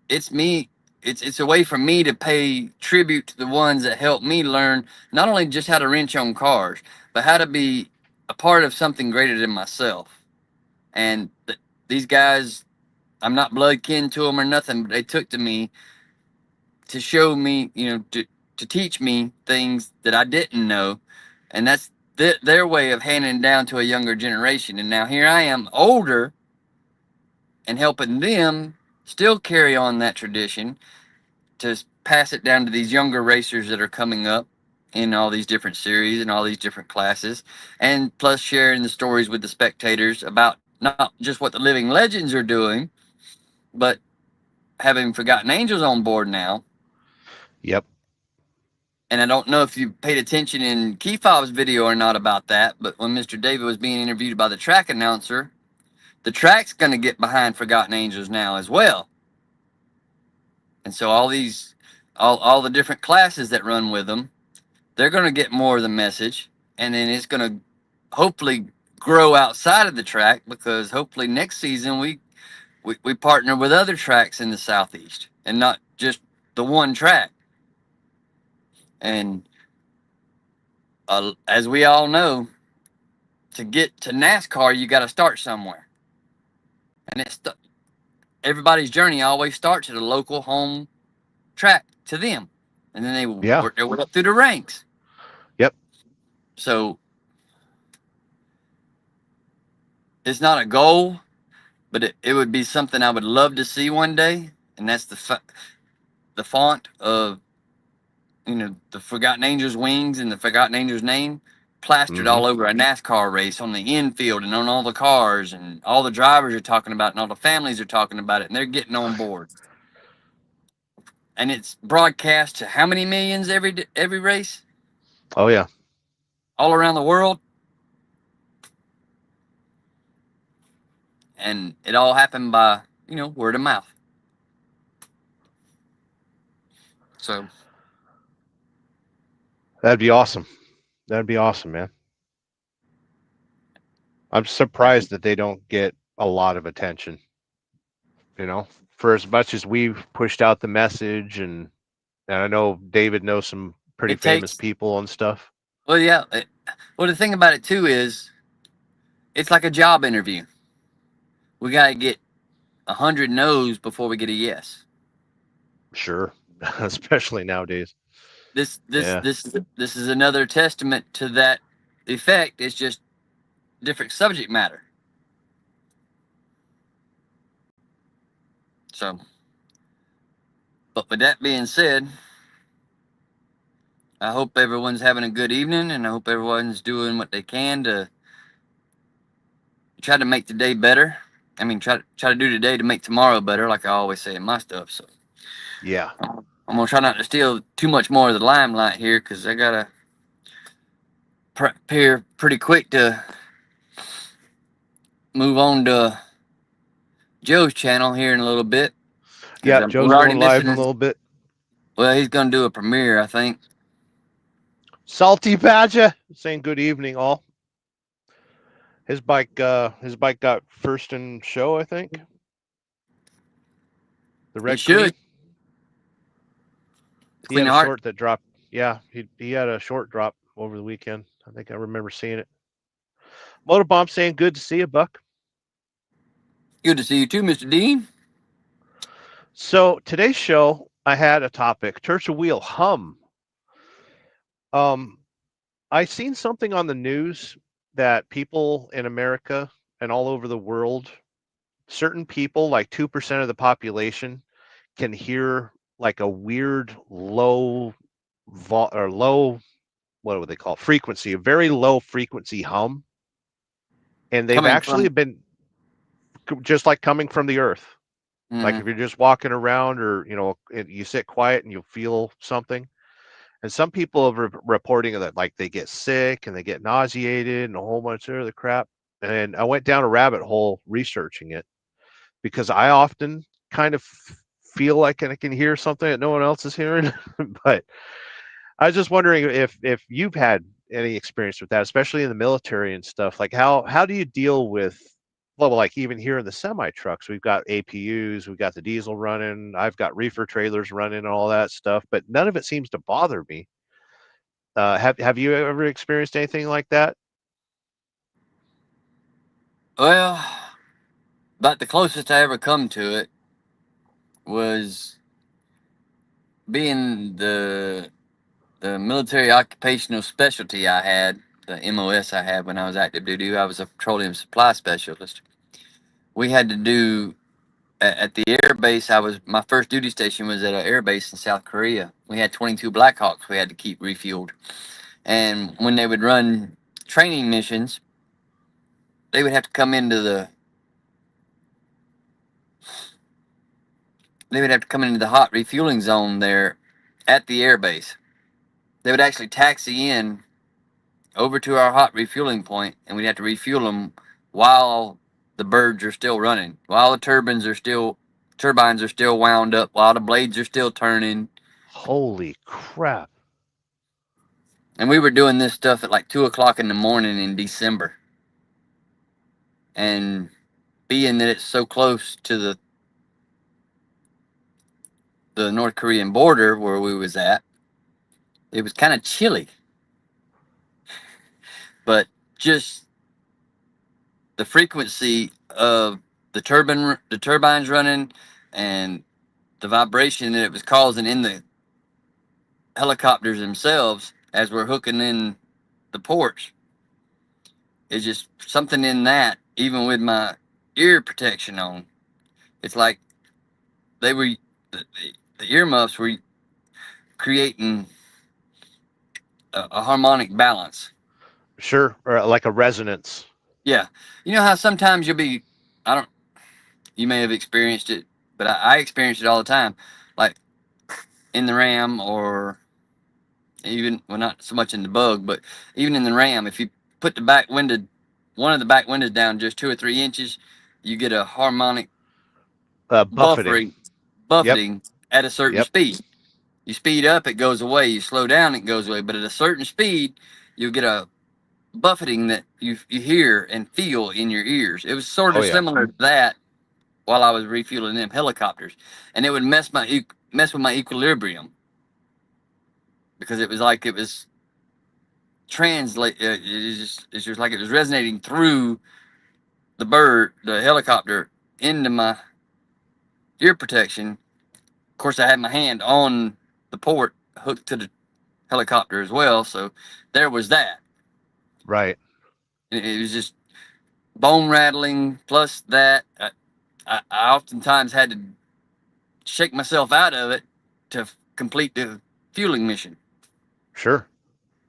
It's me. It's a way for me to pay tribute to the ones that helped me learn not only just how to wrench on cars, but how to be a part of something greater than myself. And these guys, I'm not blood kin to them or nothing, but they took to me to show me, to teach me things that I didn't know. And that's their way of handing down to a younger generation. And now here I am, older, and helping them still carry on that tradition to pass it down to these younger racers that are coming up in all these different series and all these different classes, and plus sharing the stories with the spectators about not just what the living legends are doing, but having Forgotten Angels on board now. Yep. And I don't know if you paid attention in Keyfob's video or not about that, but when Mr. David was being interviewed by the track announcer, the track's going to get behind Forgotten Angels now as well. And so all the different classes that run with them, they're going to get more of the message. And then it's going to hopefully grow outside of the track, because hopefully next season we partner with other tracks in the Southeast and not just the one track. And as we all know, to get to NASCAR, you got to start somewhere. And everybody's journey always starts at a local home track to them. And then they work their way up through the ranks. Yep. So it's not a goal, but it would be something I would love to see one day. And that's the font of, the Forgotten Angels wings and the Forgotten Angels name plastered all over a NASCAR race on the infield and on all the cars, and all the drivers are talking about it, and all the families are talking about it, and they're getting on board. And it's broadcast to how many millions every race? Oh yeah. All around the world. And it all happened by, word of mouth. So That'd be awesome. That'd be awesome, man. I'm surprised that they don't get a lot of attention. For as much as we've pushed out the message, and I know David knows some pretty It famous takes, people and stuff. well, yeah. Well, the thing about it too is it's like a job interview. We got to get 100 no's before we get a yes. Sure. Especially nowadays. This this Yeah. this this is another testament to that effect. It's just different subject matter. So, but with that being said, I hope everyone's having a good evening, and I hope everyone's doing what they can to try to make the day better. I mean, try to do today to make tomorrow better, like I always say in my stuff. So Yeah. I'm gonna try not to steal too much more of the limelight here, because I gotta prepare pretty quick to move on to Joe's channel here in a little bit. 'Cause, Yeah. Joe's we're already going live in a missing. little bit. Well, he's gonna do a premiere, I think. Salty Badger saying good evening, all. His bike got first in show, I think. The He Red should. Queen. He Queen had of a Heart. short that dropped. Yeah, he had a short drop over the weekend. I think I remember seeing it. Motobomb saying good to see you, Buck. Good to see you too, Mr. Dean. So today's show, I had a topic: Church of Wheel hum. I seen something on the news that people in America and all over the world, certain people, like 2% of the population, can hear like a weird low low, what would they call it? Frequency, a very low frequency hum. And they've Coming actually from. been just like coming from the earth. Like if Mhm. you're just walking around, or you sit quiet and you feel something. And some people have reporting that like they get sick and they get nauseated and a whole bunch of other crap. And I went down a rabbit hole researching it, because I often kind of feel like I can hear something that no one else is hearing. But I was just wondering if you've had any experience with that, especially in the military and stuff. Like how do you deal with, well, like even here in the semi trucks, we've got APUs, we've got the diesel running, I've got reefer trailers running and all that stuff, but none of it seems to bother me. Have you ever experienced anything like that? Well, about the closest I ever come to it was being the military occupational specialty I had, the MOS I had when I was active duty. I was a petroleum supply specialist. We had to do at the air base. My first duty station was at an air base in South Korea. We had 22 Blackhawks we had to keep refueled, and when they would run training missions, they would have to come into the hot refueling zone there at the air base. They would actually taxi in over to our hot refueling point, and we'd have to refuel them while the birds are still running, while the turbines are still wound up, while the blades are still turning. Holy crap. And we were doing this stuff at like 2 o'clock in the morning in December. And being that it's so close to the North Korean border where we was at, it was kind of chilly. But just the frequency of the turbines running, and the vibration that it was causing in the helicopters themselves as we're hooking in the ports, is just something in that. Even with my ear protection on, it's like they were the earmuffs were creating a harmonic balance. Sure. Or like a resonance. Yeah, you know how sometimes I don't, you may have experienced it, but I experience it all the time, like in the Ram, or even, well, not so much in the Bug, but even in the Ram, if you put one of the back windows down just 2 or 3 inches, you get a harmonic Buffeting. buffeting at a certain Yep. speed. You speed up, it goes away. You slow down, it goes away. But at a certain speed, you get a buffeting that you hear and feel in your ears. It was sort Oh, of yeah. similar to that while I was refueling them helicopters, and it would mess with my equilibrium, because it was like it was it's just like it was resonating through the helicopter into my ear protection. Of course, I had my hand on the port hooked to the helicopter as well, so there was that. Right. It was just bone rattling plus that. I oftentimes had to shake myself out of it to complete the fueling mission. Sure.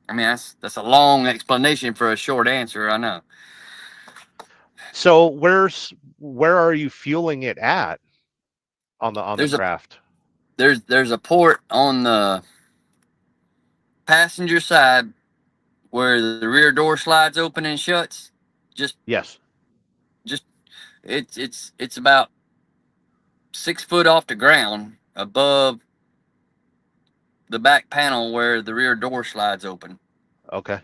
I mean, that's a long explanation for a short answer, I know. So where are you fueling it at on the craft? There's a port on the passenger side where the rear door slides open and shuts. Yes. It's about 6 foot off the ground above the back panel where the rear door slides open. Okay.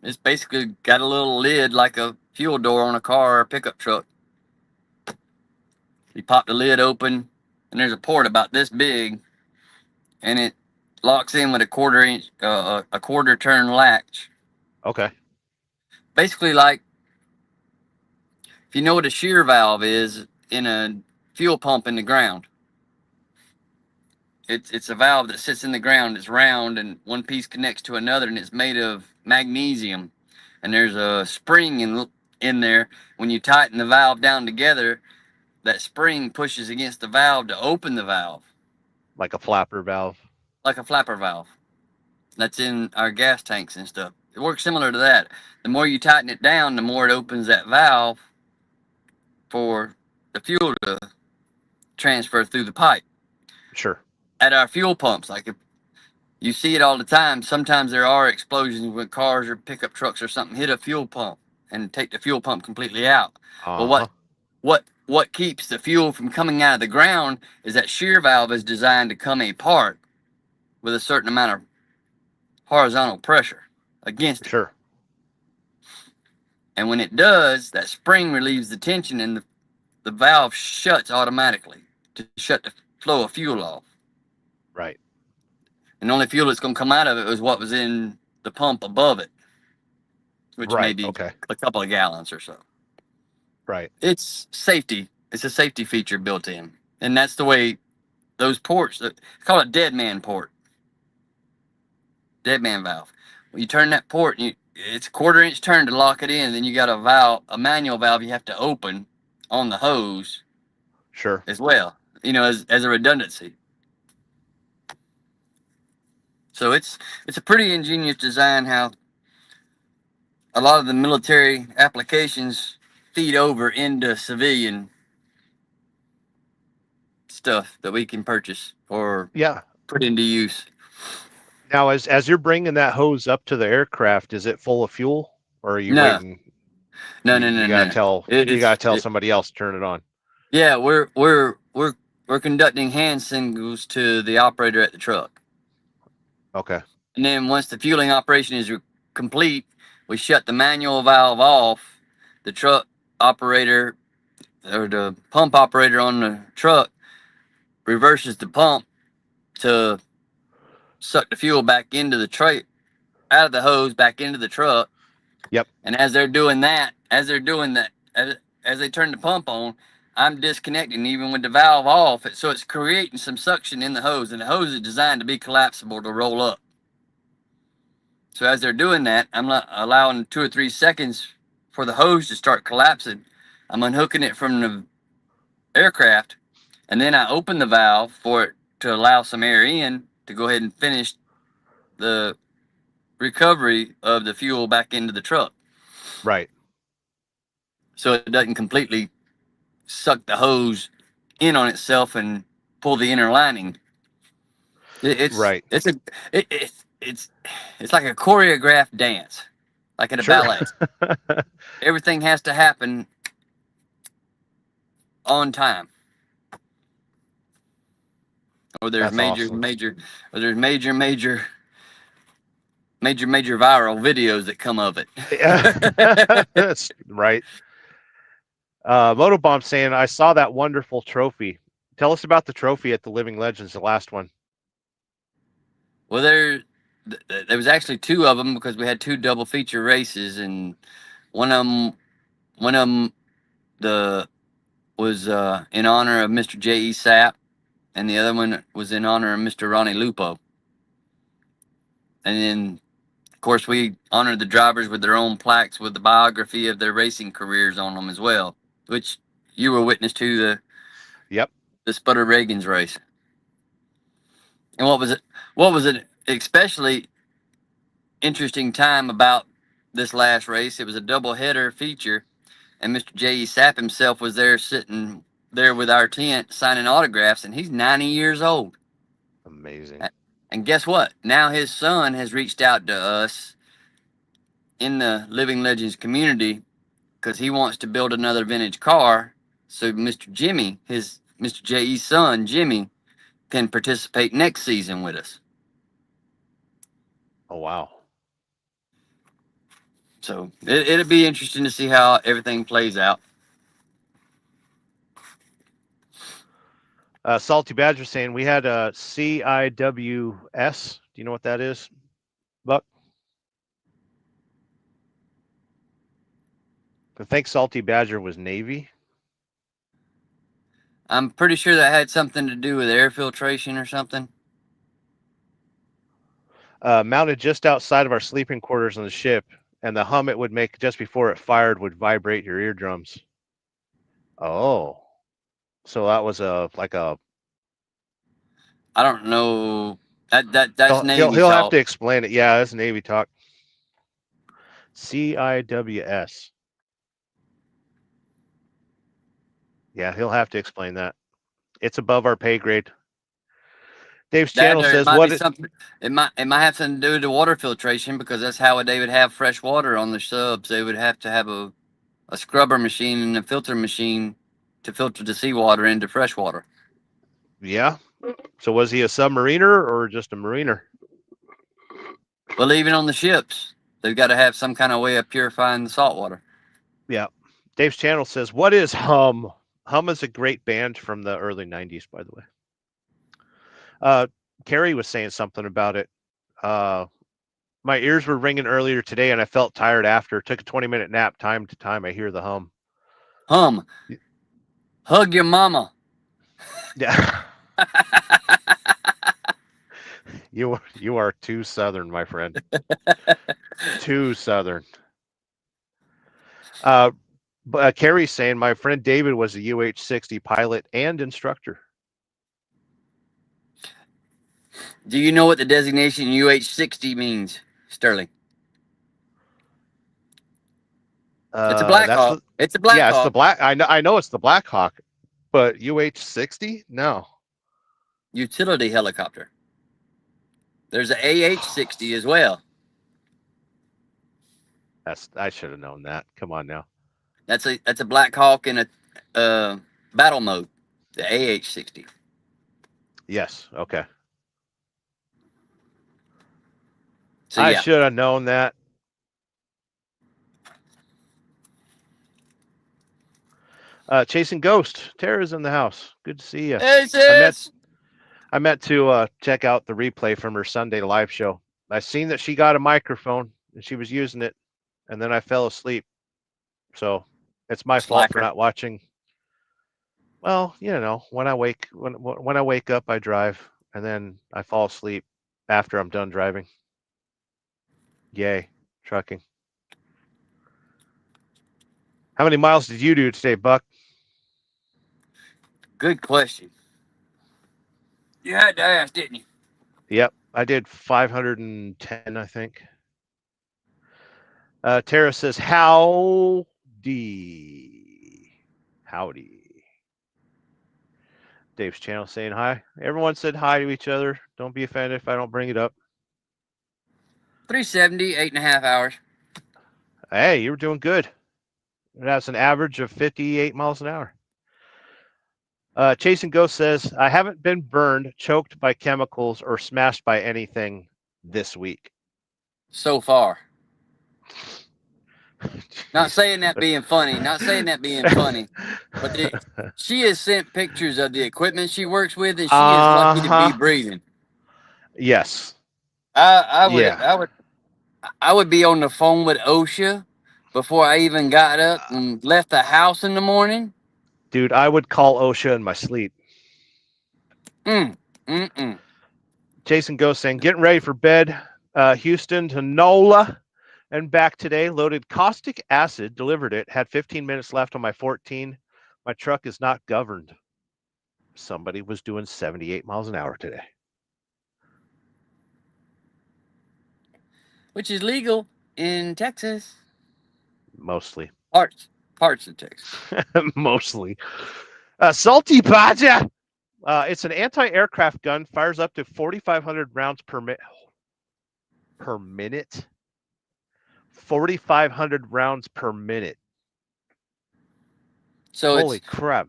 It's basically got a little lid like a fuel door on a car or pickup truck. You pop the lid open, and there's a port about this big, and it locks in with a quarter turn latch. Okay. Basically, like if you know what a shear valve is in a fuel pump in the ground. It's a valve that sits in the ground. It's round, and one piece connects to another, and it's made of magnesium. And there's a spring in there. When you tighten the valve down together, that spring pushes against the valve to open the valve. Like a flapper valve. Like a flapper valve. That's in our gas tanks and stuff. It works similar to that. The more you tighten it down, the more it opens that valve for the fuel to transfer through the pipe. Sure. At our fuel pumps, like if you see it all the time, sometimes there are explosions when cars or pickup trucks or something hit a fuel pump and take the fuel pump completely out. Well, what keeps the fuel from coming out of the ground is that shear valve is designed to come apart with a certain amount of horizontal pressure against it. Sure. And when it does, that spring relieves the tension and the valve shuts automatically to shut the flow of fuel off. Right. And the only fuel that's going to come out of it was what was in the pump above it, which may be a couple of gallons or so. Right. It's safety. It's a safety feature built in. And that's the way those ports, it's called a dead man port. Dead man valve. When you turn that port, it's a 1/4 inch turn to lock it in. Then you got a manual valve you have to open on the hose. Sure. As well, as a redundancy. So it's a pretty ingenious design how a lot of the military applications feed over into civilian stuff that we can purchase or put into use. Now, as you're bringing that hose up to the aircraft, is it full of fuel, or are you waiting? No. You gotta tell somebody else to turn it on. Yeah, we're conducting hand signals to the operator at the truck. Okay. And then once the fueling operation is complete, we shut the manual valve off. The truck operator or the pump operator on the truck reverses the pump to suck the fuel back into the tray, out of the hose back into the truck. Yep. And as they turn the pump on, I'm disconnecting even with the valve off. So it's creating some suction in the hose, and the hose is designed to be collapsible to roll up. So as they're doing that, I'm not allowing 2 or 3 seconds for the hose to start collapsing. I'm unhooking it from the aircraft, and then I open the valve for it to allow some air in to go ahead and finish the recovery of the fuel back into the truck. Right. So it doesn't completely suck the hose in on itself and pull the inner lining. It's like a choreographed dance, like in a ballet. Everything has to happen on time. Or there's major viral videos that come of it. That's right. Motobomb saying, I saw that wonderful trophy. Tell us about the trophy at the Living Legends, the last one. Well, there was actually two of them because we had two double feature races, and one of them was in honor of Mr. J.E. Sapp, and the other one was in honor of Mr. Ronnie Lupo. And then, of course, we honored the drivers with their own plaques with the biography of their racing careers on them as well, which you were witness to Yep. the Sputter Reagan's race. And what was it especially interesting time about this last race? It was a double header feature, and Mr. J.E. Sapp himself was there sitting there with our tent signing autographs, and he's 90 years old. Amazing. And guess what? Now his son has reached out to us in the Living Legends community because he wants to build another vintage car. So Mr. J.E.'s son, Jimmy, can participate next season with us. Oh, wow. So it'll be interesting to see how everything plays out. Salty Badger saying we had a CIWS. Do you know what that is, Buck? I think Salty Badger was Navy. I'm pretty sure that had something to do with air filtration or something. Mounted just outside of our sleeping quarters on the ship, and the hum it would make just before it fired would vibrate your eardrums. Oh, so that was I don't know. That's Navy he'll talk. have to explain it. Yeah, that's Navy talk. CIWS. Yeah, he'll have to explain that. It's above our pay grade. Dave's channel says what it might have something to do with the water filtration, because that's how they would have fresh water on the subs. They would have to have a scrubber machine and a filter machine to filter the seawater into fresh water. Yeah. So was he a submariner or just a mariner? Well, even on the ships, they've got to have some kind of way of purifying the salt water. Yeah. Dave's channel says, what is Hum? Hum is a great band from the early 90s, by the way. Carrie was saying something about it. My ears were ringing earlier today, and I felt tired after. Took a 20-minute nap. Time to time, I hear the hum. Hum. Hug your mama. Yeah. You are too Southern, my friend. Too Southern. But Carrie's saying my friend David was a UH-60 pilot and instructor. Do you know what the designation UH-60 means, Sterling? It's a Black Hawk. It's a Black Hawk. Yeah, it's the Black. I know it's the Black Hawk, but UH-60? No. Utility helicopter. There's an AH-60 as well. I should have known that. Come on now. That's a Black Hawk in a battle mode. The AH-60. Yes. Okay. So, I yeah. should have known that. Chasing Ghost. Tara's in the house. Good to see you. Hey, sis. I meant to check out the replay from her Sunday live show. I seen that she got a microphone and she was using it, and then I fell asleep. So it's my fault for not watching. Well, you know, when I wake up, I drive, and then I fall asleep after I'm done driving. Yay, trucking. How many miles did you do today, Buck? Good question. You had to ask, didn't you? Yep, I did 510, I think. Tara says, howdy. Howdy. Dave's channel saying hi. Everyone said hi to each other. Don't be offended if I don't bring it up. 370, 8.5 hours. Hey, you were doing good. That's an average of 58 miles an hour. Chasing Ghost says, I haven't been burned, choked by chemicals, or smashed by anything this week. So far. Not saying that being funny. But she has sent pictures of the equipment she works with, and she is lucky to be breathing. Yes. Yeah. I would be on the phone with OSHA before I even got up and left the house in the morning. Dude, I would call OSHA in my sleep. Mm. Jason Ghost saying, getting ready for bed. Houston to NOLA and back today. Loaded caustic acid, delivered it. Had 15 minutes left on my 14. My truck is not governed. Somebody was doing 78 miles an hour today. Which is legal in Texas. Mostly. Parts of Texas. Mostly. Salty Baja. It's an anti-aircraft gun. Fires up to 4,500 rounds per minute. Per minute? 4,500 rounds per minute. So holy crap.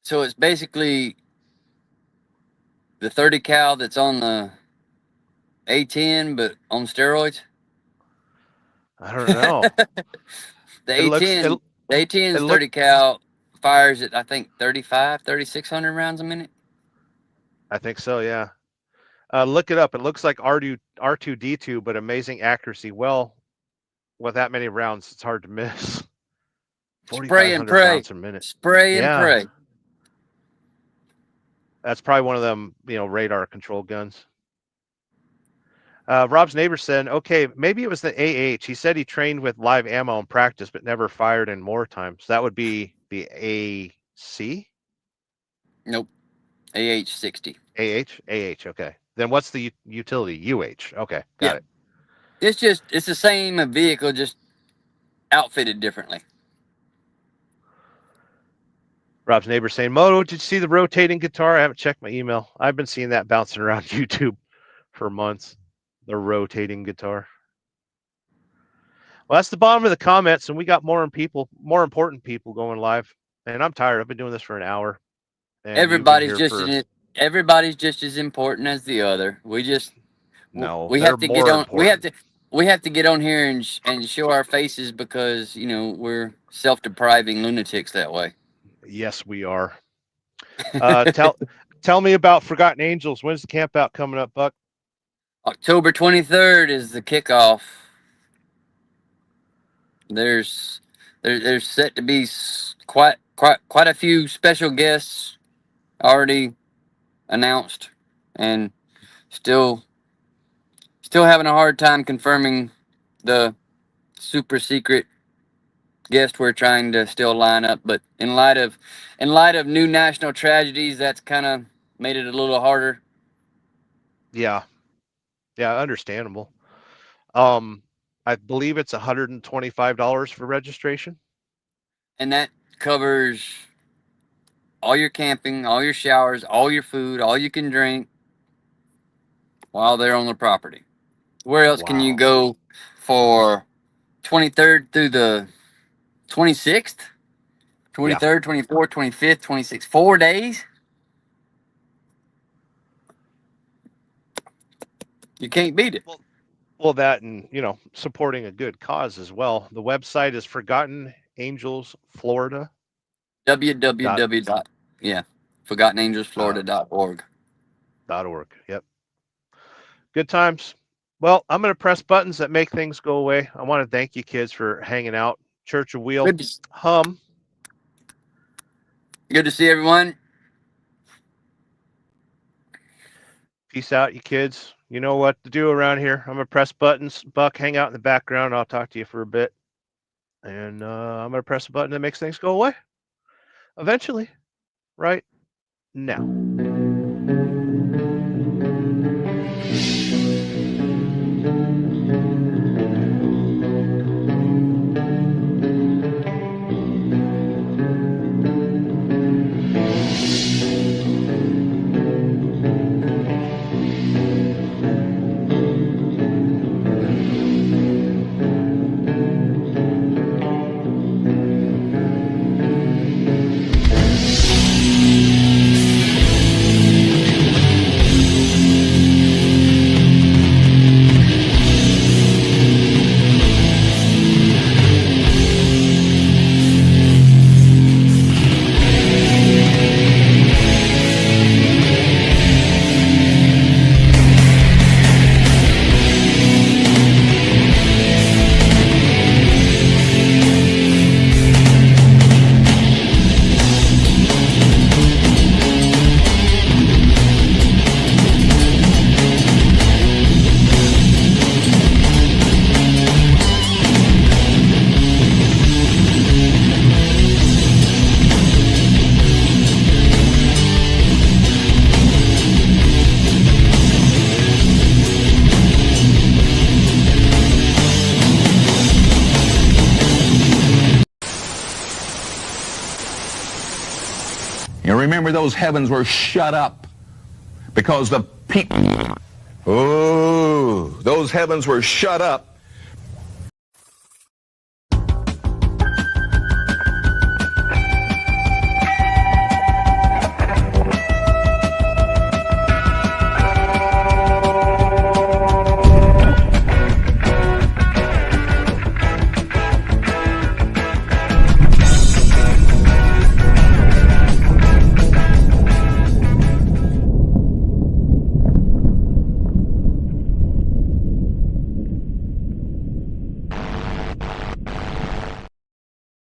So it's basically the 30 cal that's on the A10, but on steroids. I don't know. The A10 is 30 cal, fires at I think 3,600 rounds a minute. I think so, yeah. Look it up. It looks like R2D2, but amazing accuracy. Well, with that many rounds, it's hard to miss. Spray and pray. Rounds a minute. Spray and pray. That's probably one of them, radar control guns. Rob's neighbor said, okay, maybe it was the AH. He said he trained with live ammo in practice, but never fired in wartime. So that would be the AC? Nope. AH-60. AH, okay. Then what's the utility? UH. Okay, got it. It's the same vehicle, just outfitted differently. Rob's neighbor saying, Moto, did you see the rotating guitar? I haven't checked my email. I've been seeing that bouncing around YouTube for months. The rotating guitar. Well, that's the bottom of the comments, and we got more important people going live. And I'm tired. I've been doing this for an hour. Everybody's just as important as the other. We have to get on. We have to get on here and show our faces because we're self-depriving lunatics that way. Yes, we are. Tell me about Forgotten Angels. When's the camp out coming up, Buck? October 23rd is the kickoff. There's set to be quite a few special guests already announced, and still having a hard time confirming the super secret guest we're trying to still line up. But in light of new national tragedies, that's kind of made it a little harder. Yeah, understandable. I believe it's $125 for registration, and that covers all your camping, all your showers, all your food, all you can drink while they're on the property. Where else can you go for 23rd through the 26th? 23rd, 24th, 25th, 26th, 4 days? You can't beat it. Well, that and, supporting a good cause as well. The website is Forgotten Angels Florida. ForgottenAngelsFlorida.org. .org. Yep. Good times. Well, I'm going to press buttons that make things go away. I want to thank you kids for hanging out. Church of Wheel. Hum. Good to see everyone. Peace out, you kids. You know what to do around here. I'm going to press buttons. Buck, hang out in the background. I'll talk to you for a bit. And I'm going to press a button that makes things go away. Eventually. Right now. You remember those heavens were shut up because the people, oh, those heavens were shut up